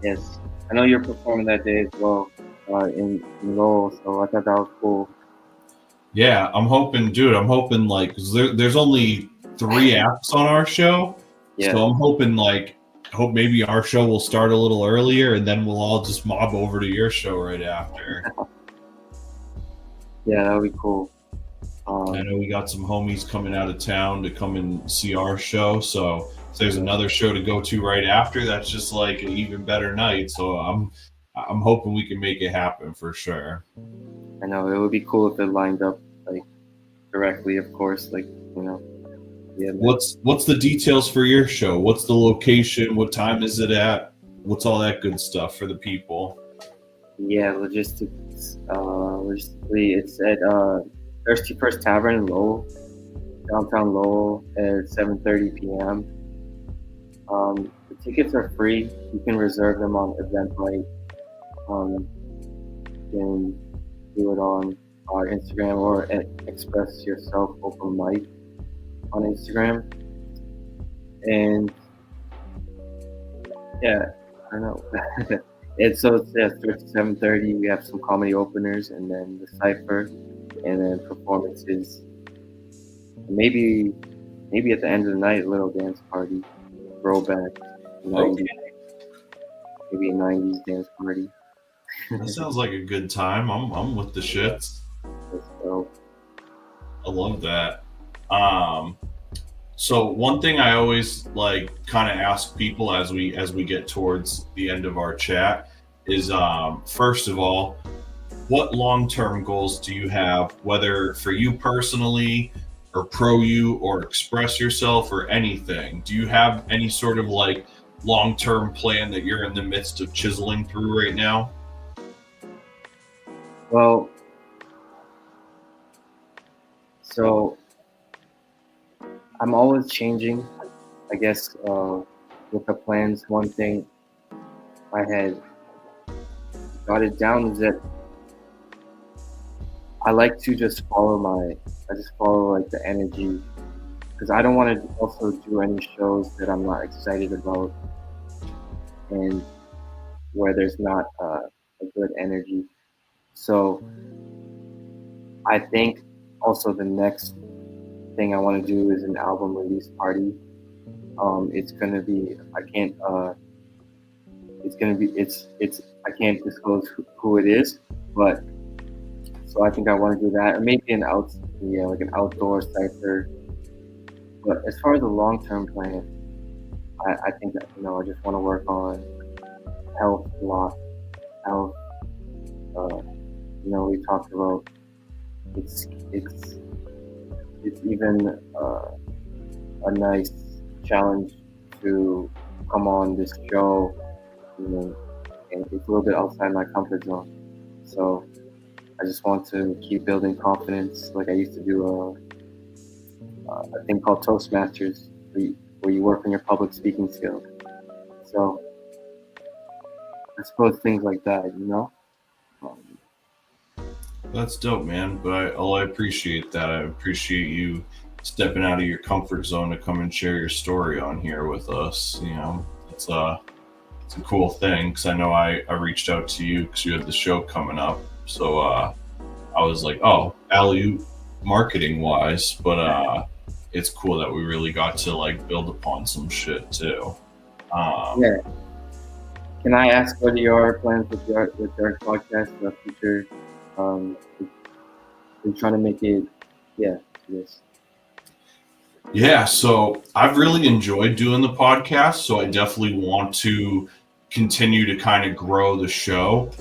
Yes, I know you're performing that day as well in Lowell, so I thought that was cool. Yeah, I'm hoping, like, 'cause there's only 3 acts on our show, so I'm hoping hope maybe our show will start a little earlier, and then we'll all just mob over to your show right after. Yeah, that would be cool. I know we got some homies coming out of town to come and see our show, so if there's another show to go to right after, that's just like an even better night. So I'm hoping we can make it happen for sure. I know it would be cool if it lined up like directly, of course. Like, you know. Yeah. What's the details for your show? What's the location? What time is it at? What's all that good stuff for the people? Yeah, logistically, it's at Thirsty First Tavern in Lowell, downtown Lowell, at 7:30 p.m. The tickets are free. You can reserve them on Eventbrite. You can do it on our Instagram or at Xpress Yourself Open Mic on Instagram. And yeah, I know. It starts at 7:30. We have some comedy openers, and then the cipher, and then performances. Maybe at the end of the night, a little dance party, throwback, 90s, maybe a 90s dance party. That sounds like a good time. I'm with the shits. So, I love that. So one thing I always like kind of ask people as we get towards the end of our chat is first of all, what long-term goals do you have, whether for you personally or Pro You or Express Yourself or anything? Do you have any sort of like long-term plan that you're in the midst of chiseling through right now? Well, so I'm always changing, I guess, with the plans. One thing I had jotted down is that I like to just follow like the energy, because I don't want to also do any shows that I'm not excited about and where there's not a good energy. So I think also the next thing I want to do is an album release party. It's gonna be I can't disclose who it is, but so I think I want to do that, or maybe like an outdoor cipher. But as far as the long-term plan, I think that, I just want to work on health a lot. Health, we talked about it's even a nice challenge to come on this show, and it's a little bit outside my comfort zone. So I just want to keep building confidence. Like I used to do a thing called Toastmasters, where you work on your public speaking skills. So I suppose things like that. That's dope, man. But I appreciate that. I appreciate you stepping out of your comfort zone to come and share your story on here with us. It's a cool thing, because I know I reached out to you because you had the show coming up. So I was like, oh, alley-oop marketing wise, but it's cool that we really got to like build upon some shit too. Yeah. Can I ask what your plans with your podcast for the future? We're trying to make it, yes. Yeah, so I've really enjoyed doing the podcast, so I definitely want to continue to kind of grow the show.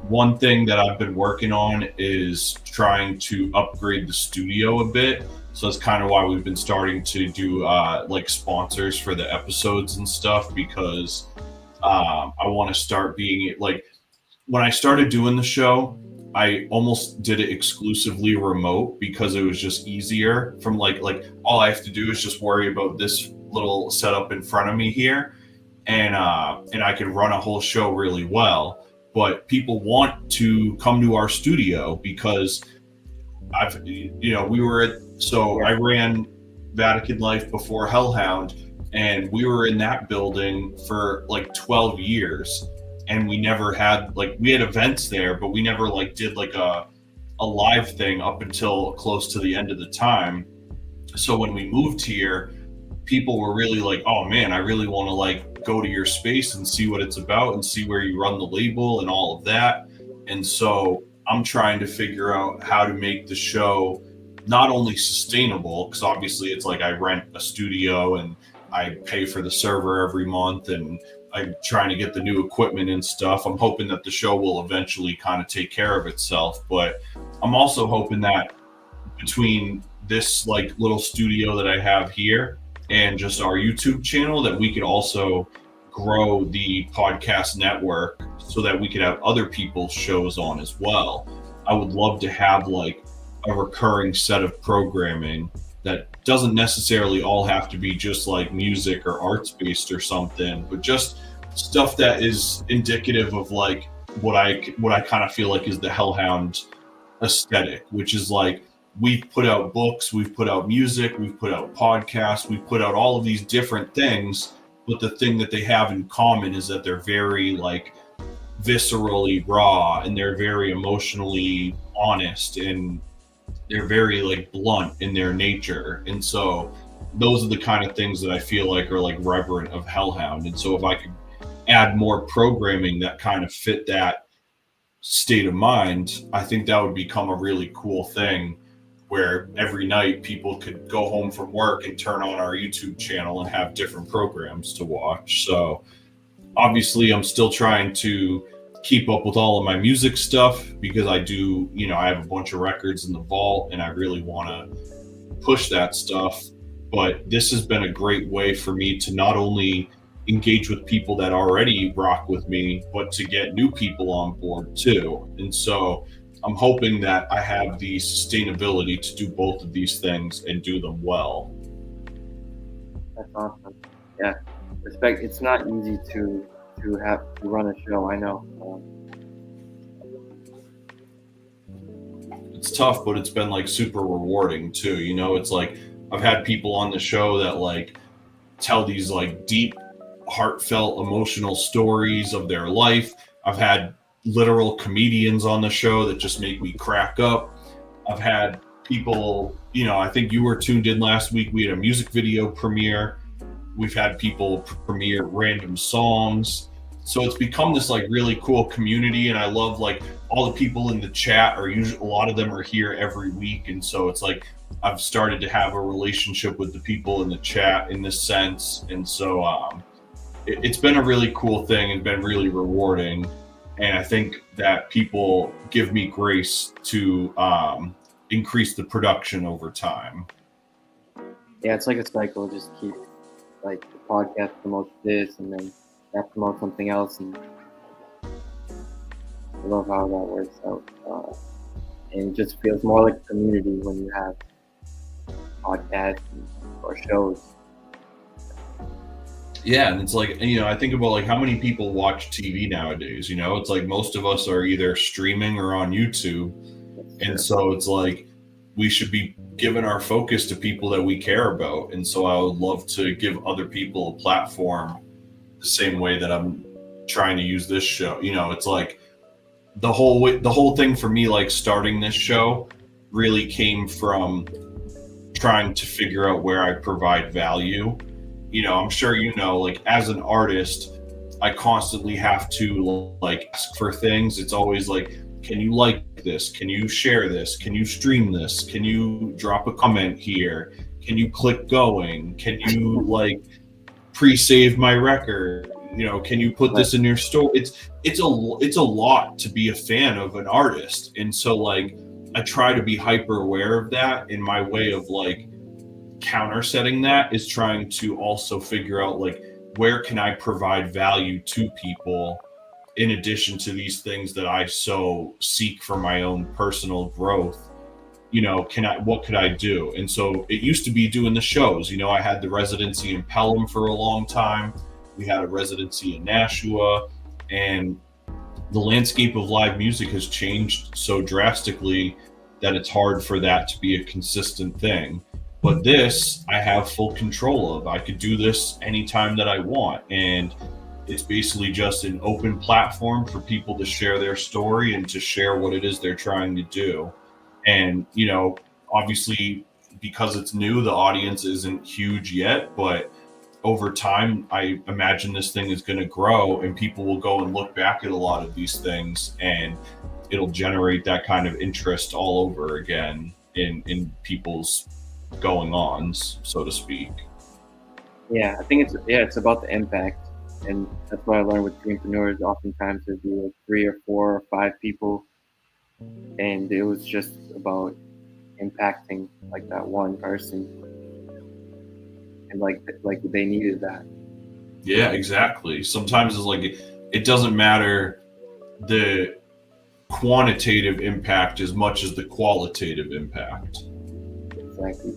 One thing that I've been working on is trying to upgrade the studio a bit. So that's kind of why we've been starting to do like sponsors for the episodes and stuff, because I want to start being like, when I started doing the show, I almost did it exclusively remote because it was just easier. From like all I have to do is just worry about this little setup in front of me here, and I can run a whole show really well. But people want to come to our studio because I ran Vatican Life before Hellhound, and we were in that building for like 12 years. And we never had we had events there, but we never did a live thing up until close to the end of the time. So when we moved here, people were really like, oh man, I really want to go to your space and see what it's about and see where you run the label and all of that. And so I'm trying to figure out how to make the show not only sustainable, because obviously it's I rent a studio and I pay for the server every month, and I'm trying to get the new equipment and stuff. I'm hoping that the show will eventually kind of take care of itself, but I'm also hoping that between this little studio that I have here and just our YouTube channel, that we could also grow the podcast network so that we could have other people's shows on as well. I would love to have a recurring set of programming that doesn't necessarily all have to be just music or arts based or something, but just stuff that is indicative of what I kind of feel like is the Hellhound aesthetic, which is we've put out books, we've put out music, we've put out podcasts, we've put out all of these different things, but the thing that they have in common is that they're very viscerally raw, and they're very emotionally honest, and they're very blunt in their nature. And so those are the kind of things that I feel are reverent of Hellhound. And so if I could add more programming that kind of fit that state of mind, I think that would become a really cool thing. where every night people could go home from work and turn on our YouTube channel and have different programs to watch. So obviously I'm still trying to keep up with all of my music stuff because I do, I have a bunch of records in the vault and I really want to push that stuff. But this has been a great way for me to not only engage with people that already rock with me, but to get new people on board too. And so I'm hoping that I have the sustainability to do both of these things and do them well. That's awesome. Yeah, respect. It's not easy to have to run a show. I know. It's tough, but it's been like super rewarding too. It's like I've had people on the show that like tell these like deep, heartfelt, emotional stories of their life. I've had literal comedians on the show that just make me crack up. I've had people, I think you were tuned in last week. We had a music video premiere. We've had people premiere random songs. So it's become this like really cool community. And I love like all the people in the chat are usually, a lot of them are here every week. And so it's like, I've started to have a relationship with the people in the chat in this sense. And so it's been a really cool thing and been really rewarding. And I think that people give me grace to increase the production over time. Yeah, it's like a cycle. Just keep like the podcast promotes this, and then that promotes something else, and I love how that works out. And it just feels more like a community when you have podcasts or shows. Yeah, and it's like, I think about like how many people watch TV nowadays, it's like most of us are either streaming or on YouTube. And so it's like we should be giving our focus to people that we care about. And so I would love to give other people a platform the same way that I'm trying to use this show. It's like the whole thing for me, like starting this show really came from trying to figure out where I provide value. I'm sure like as an artist, I constantly have to like ask for things. It's always like, can you like this? Can you share this? Can you stream this? Can you drop a comment here? Can you click going? Can you like pre-save my record? Can you put this in your store? It's a lot to be a fan of an artist. And so like I try to be hyper aware of that, in my way of like counter setting that is trying to also figure out like where can I provide value to people in addition to these things that I so seek for my own personal growth. What could I do? And so it used to be doing the shows. I had the residency in Pelham for a long time. We had a residency in Nashua, and the landscape of live music has changed so drastically that it's hard for that to be a consistent thing. But this, I have full control of. I could do this anytime that I want. And it's basically just an open platform for people to share their story and to share what it is they're trying to do. And, obviously, because it's new, the audience isn't huge yet. But over time, I imagine this thing is going to grow, and people will go and look back at a lot of these things, and it'll generate that kind of interest all over again in people's going-ons, so to speak. Yeah, I think it's about the impact, and that's what I learned with entrepreneurs. Oftentimes there'd be like 3 or 4 or 5 people, and it was just about impacting like that one person, and like they needed that. Yeah, exactly. Sometimes it's like it doesn't matter the quantitative impact as much as the qualitative impact. Exactly.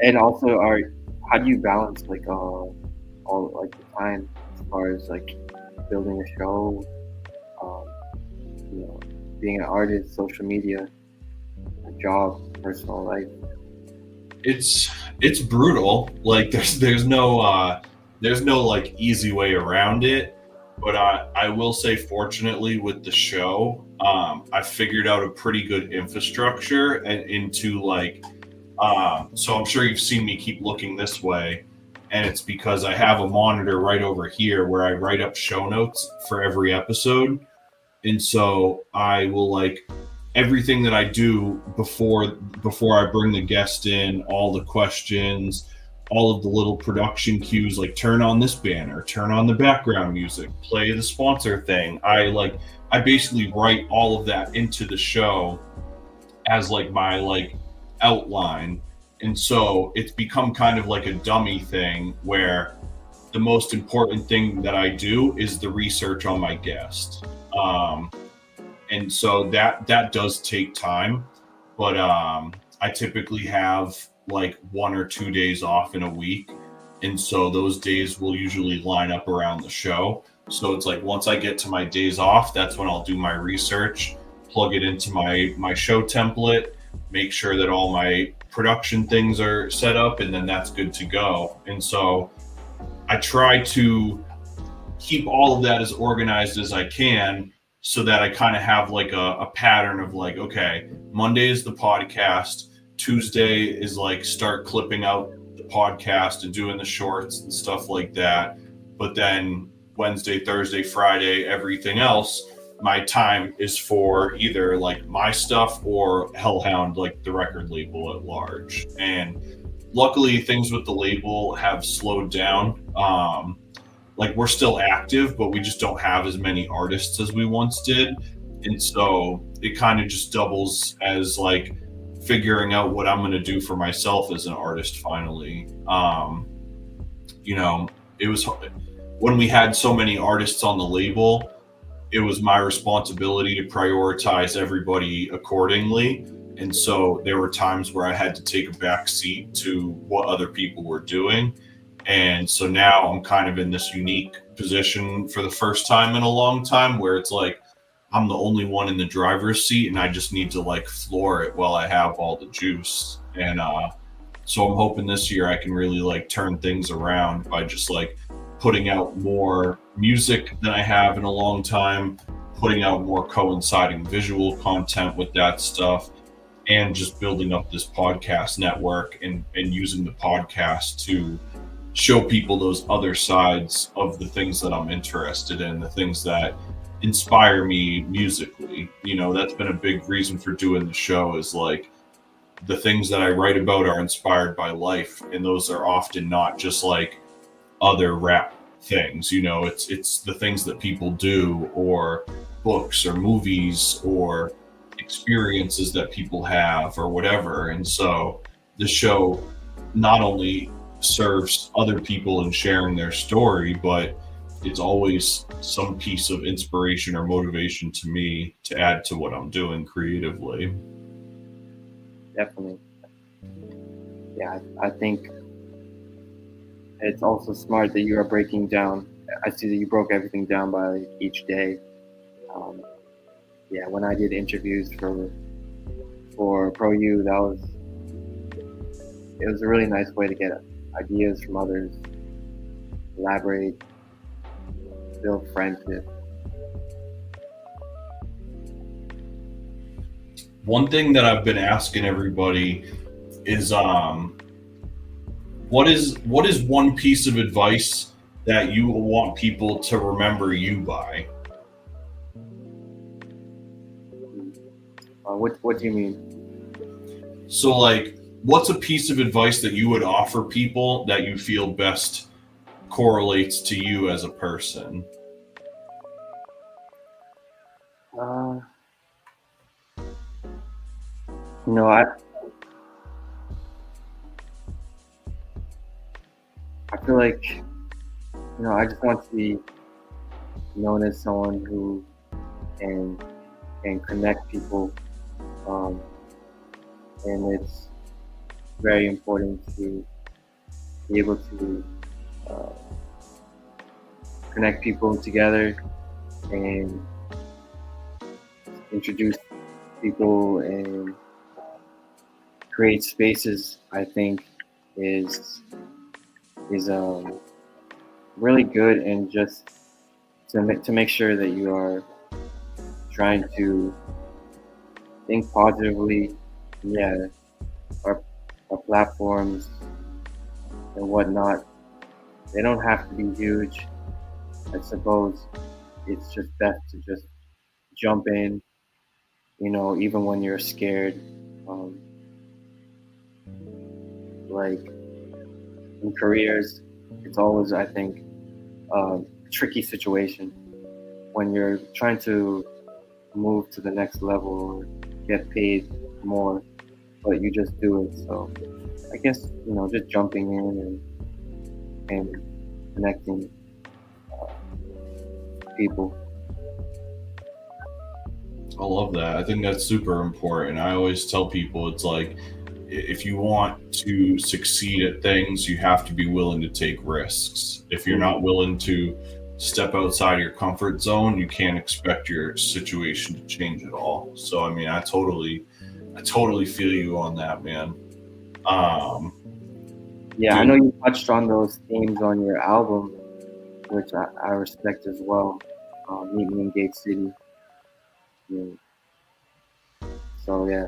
And also, how do you balance like all like the time as far as like building a show, being an artist, social media, a job, personal life? It's brutal. Like there's no like easy way around it. But I will say, fortunately, with the show, I figured out a pretty good infrastructure and into like. So I'm sure you've seen me keep looking this way, and it's because I have a monitor right over here where I write up show notes for every episode. And so I will like everything that I do before I bring the guest in, all the questions, all of the little production cues, like turn on this banner, turn on the background music, play the sponsor thing. I basically write all of that into the show as like my like outline. And so it's become kind of like a dummy thing where the most important thing that I do is the research on my guest. And so that does take time, but I typically have like 1 or 2 days off in a week. And so those days will usually line up around the show. So it's like once I get to my days off, that's when I'll do my research, plug it into my show template, make sure that all my production things are set up, and then that's good to go. And so I try to keep all of that as organized as I can, so that I kind of have like a pattern of like, okay, Monday is the podcast, Tuesday is like start clipping out the podcast and doing the shorts and stuff like that. But then Wednesday, Thursday, Friday, everything else, my time is for either like my stuff or Hellhound, like the record label at large. And luckily things with the label have slowed down. Like we're still active, but we just don't have as many artists as we once did. And so it kind of just doubles as like figuring out what I'm going to do for myself as an artist finally. It was when we had so many artists on the label, it was my responsibility to prioritize everybody accordingly. And so there were times where I had to take a back seat to what other people were doing. And so now I'm kind of in this unique position for the first time in a long time where it's like I'm the only one in the driver's seat and I just need to like floor it while I have all the juice. And so I'm hoping this year I can really like turn things around by just like putting out more music than I have in a long time, putting out more coinciding visual content with that stuff, and just building up this podcast network and using the podcast to show people those other sides of the things that I'm interested in, the things that inspire me musically. That's been a big reason for doing the show, is like the things that I write about are inspired by life. And those are often not just like other rap things, it's the things that people do, or books or movies or experiences that people have or whatever. And so the show not only serves other people in sharing their story, but it's always some piece of inspiration or motivation to me to add to what I'm doing creatively. Definitely. Yeah, I think it's also smart that you are breaking down. I see that you broke everything down by each day. When I did interviews for ProU, it was a really nice way to get ideas from others, collaborate, build friendship. One thing that I've been asking everybody is what is one piece of advice that you want people to remember you by? What do you mean? So like, what's a piece of advice that you would offer people that you feel best correlates to you as a person? I feel like, I just want to be known as someone who can connect people. And it's very important to be able to connect people together and introduce people and create spaces. I think is really good, and just to make sure that you are trying to think positively. Our platforms and whatnot, they don't have to be huge. I suppose it's just best to just jump in you know, even when you're scared, um, like in careers, it's always, I think, a tricky situation when you're trying to move to the next level or get paid more, but you just do it. So I guess, you know, just jumping in and connecting people. I love that. I think that's super important. I always tell people it's like if you want to succeed at things, you have to be willing to take risks. If you're not willing to step outside your comfort zone, you can't expect your situation to change at all. So I mean, I totally feel you on that, man. Um, Yeah, I dude, know you touched on those themes on your album, which I respect as well. Meet Me in Gate City. Yeah. So yeah,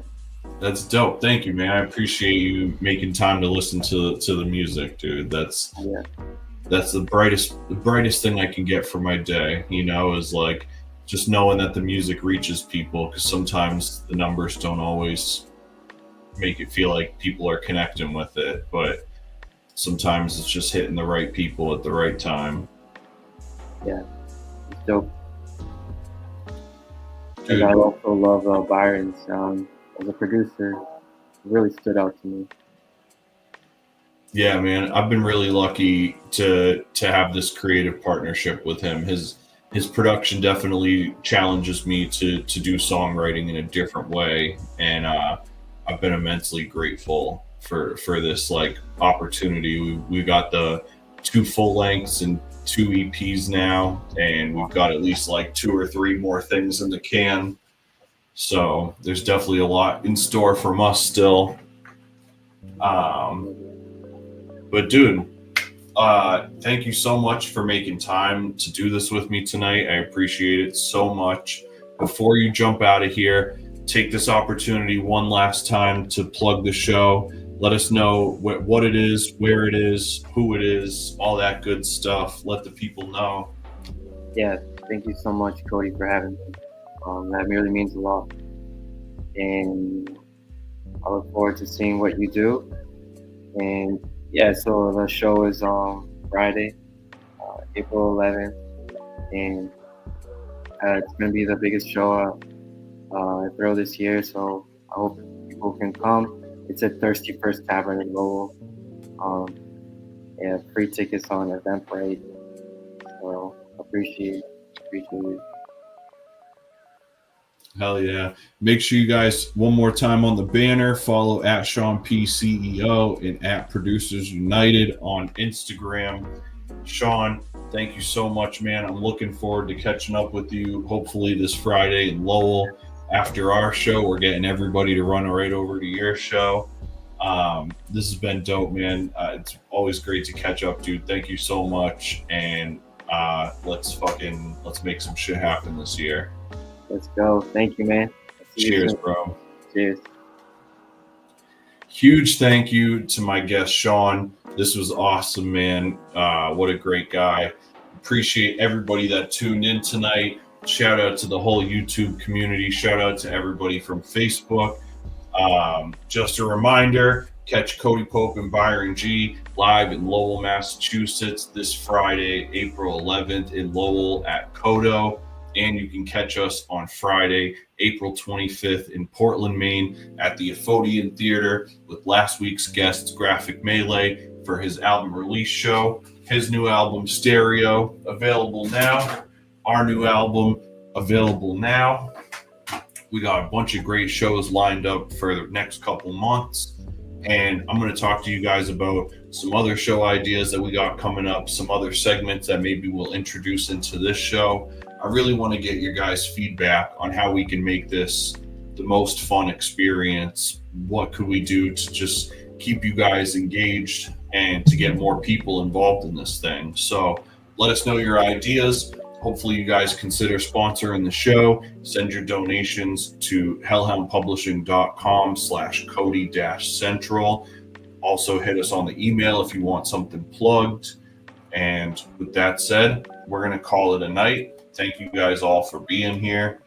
that's dope. Thank you, man. I appreciate you making time to listen to the music, dude. yeah, That's the brightest thing I can get for my day, you know, is like just knowing that the music reaches people, because sometimes the numbers don't always make it feel like people are connecting with it, but sometimes it's just hitting the right people at the right time. yeah, it's dope. And Dude, I also love Byron's sound as a producer. It really stood out to me. yeah, man, I've been really lucky to have this creative partnership with him. His production definitely challenges me to do songwriting in a different way, and I've been immensely grateful for this like opportunity. We got the 2 full lengths and 2 EPs now, and we've got at least like 2 or 3 more things in the can. So there's definitely a lot in store from us still. Um, but dude, thank you so much for making time to do this with me tonight. I appreciate it so much. Before you jump out of here, take this opportunity one last time to plug the show. Let us know what it is, where it is, who it is, all that good stuff. Let the people know. Yeah, thank you so much, Cody, for having me. That really means a lot. And I look forward to seeing what you do. And yeah, so the show is on Friday, April 11th. And it's going to be the biggest show I throw this year. So I hope people can come. It's at Thirsty First Tavern in Lowell. Yeah, free tickets on Eventbrite. So appreciate it. Hell yeah. Make sure you guys, one more time on the banner, follow at Shawn P CEO and at Producers United on Instagram. Shawn, thank you so much, man. I'm looking forward to catching up with you hopefully this Friday in Lowell. After our show, we're getting everybody to run right over to your show. This has been dope, man. It's always great to catch up, dude. Thank you so much. And let's make some shit happen this year. Let's go. Thank you, man. Cheers, bro. Cheers. Huge thank you to my guest, Shawn. This was awesome, man. What a great guy. Appreciate everybody that tuned in tonight. Shout out to the whole YouTube community. Shout out to everybody from Facebook. Just a reminder, catch Cody Pope and Byron G live in Lowell, Massachusetts this Friday, April 11th in Lowell at Kodo. And you can catch us on Friday, April 25th in Portland, Maine at the Efodian Theater with last week's guest, Graphic Melee, for his album release show. His new album, Stereo, available now. Our new album, available now. We got a bunch of great shows lined up for the next couple months. And I'm going to talk to you guys about some other show ideas that we got coming up, some other segments that maybe we'll introduce into this show. I really want to get your guys' feedback on how we can make this the most fun experience. What could we do to just keep you guys engaged and to get more people involved in this thing? So let us know your ideas. Hopefully you guys consider sponsoring the show. Send your donations to hellhoundpublishing.com/Cody-Central. Also hit us on the email if you want something plugged. And with that said, we're going to call it a night. Thank you guys all for being here.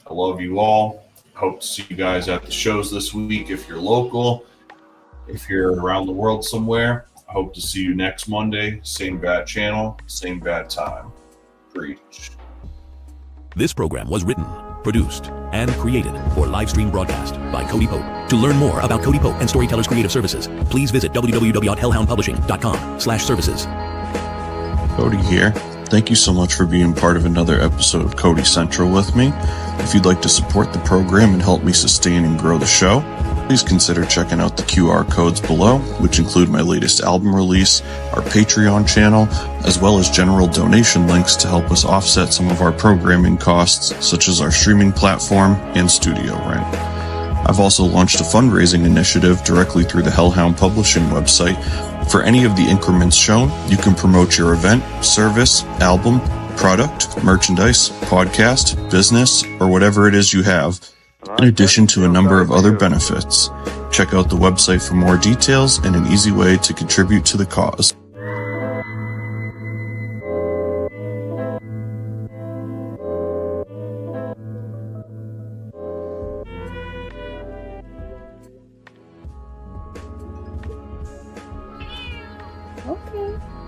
I love you all. hope to see you guys at the shows this week if you're local. If you're around the world somewhere, I hope to see you next Monday. Same bad channel, same bad time. Preach. This program was written, produced, and created for live stream broadcast by Cody Pope. To learn more about Cody Pope and Storytellers Creative Services, please visit www.hellhoundpublishing.com/services. Cody here. Thank you so much for being part of another episode of Cody Central with me. If you'd like to support the program and help me sustain and grow the show, please consider checking out the QR codes below, which include my latest album release, our Patreon channel, as well as general donation links to help us offset some of our programming costs, such as our streaming platform and studio rent. I've also launched a fundraising initiative directly through the Hellhound Publishing website. For any of the increments shown, you can promote your event, service, album, product, merchandise, podcast, business, or whatever it is you have, in addition to a number of other benefits. Check out the website for more details and an easy way to contribute to the cause. Okay.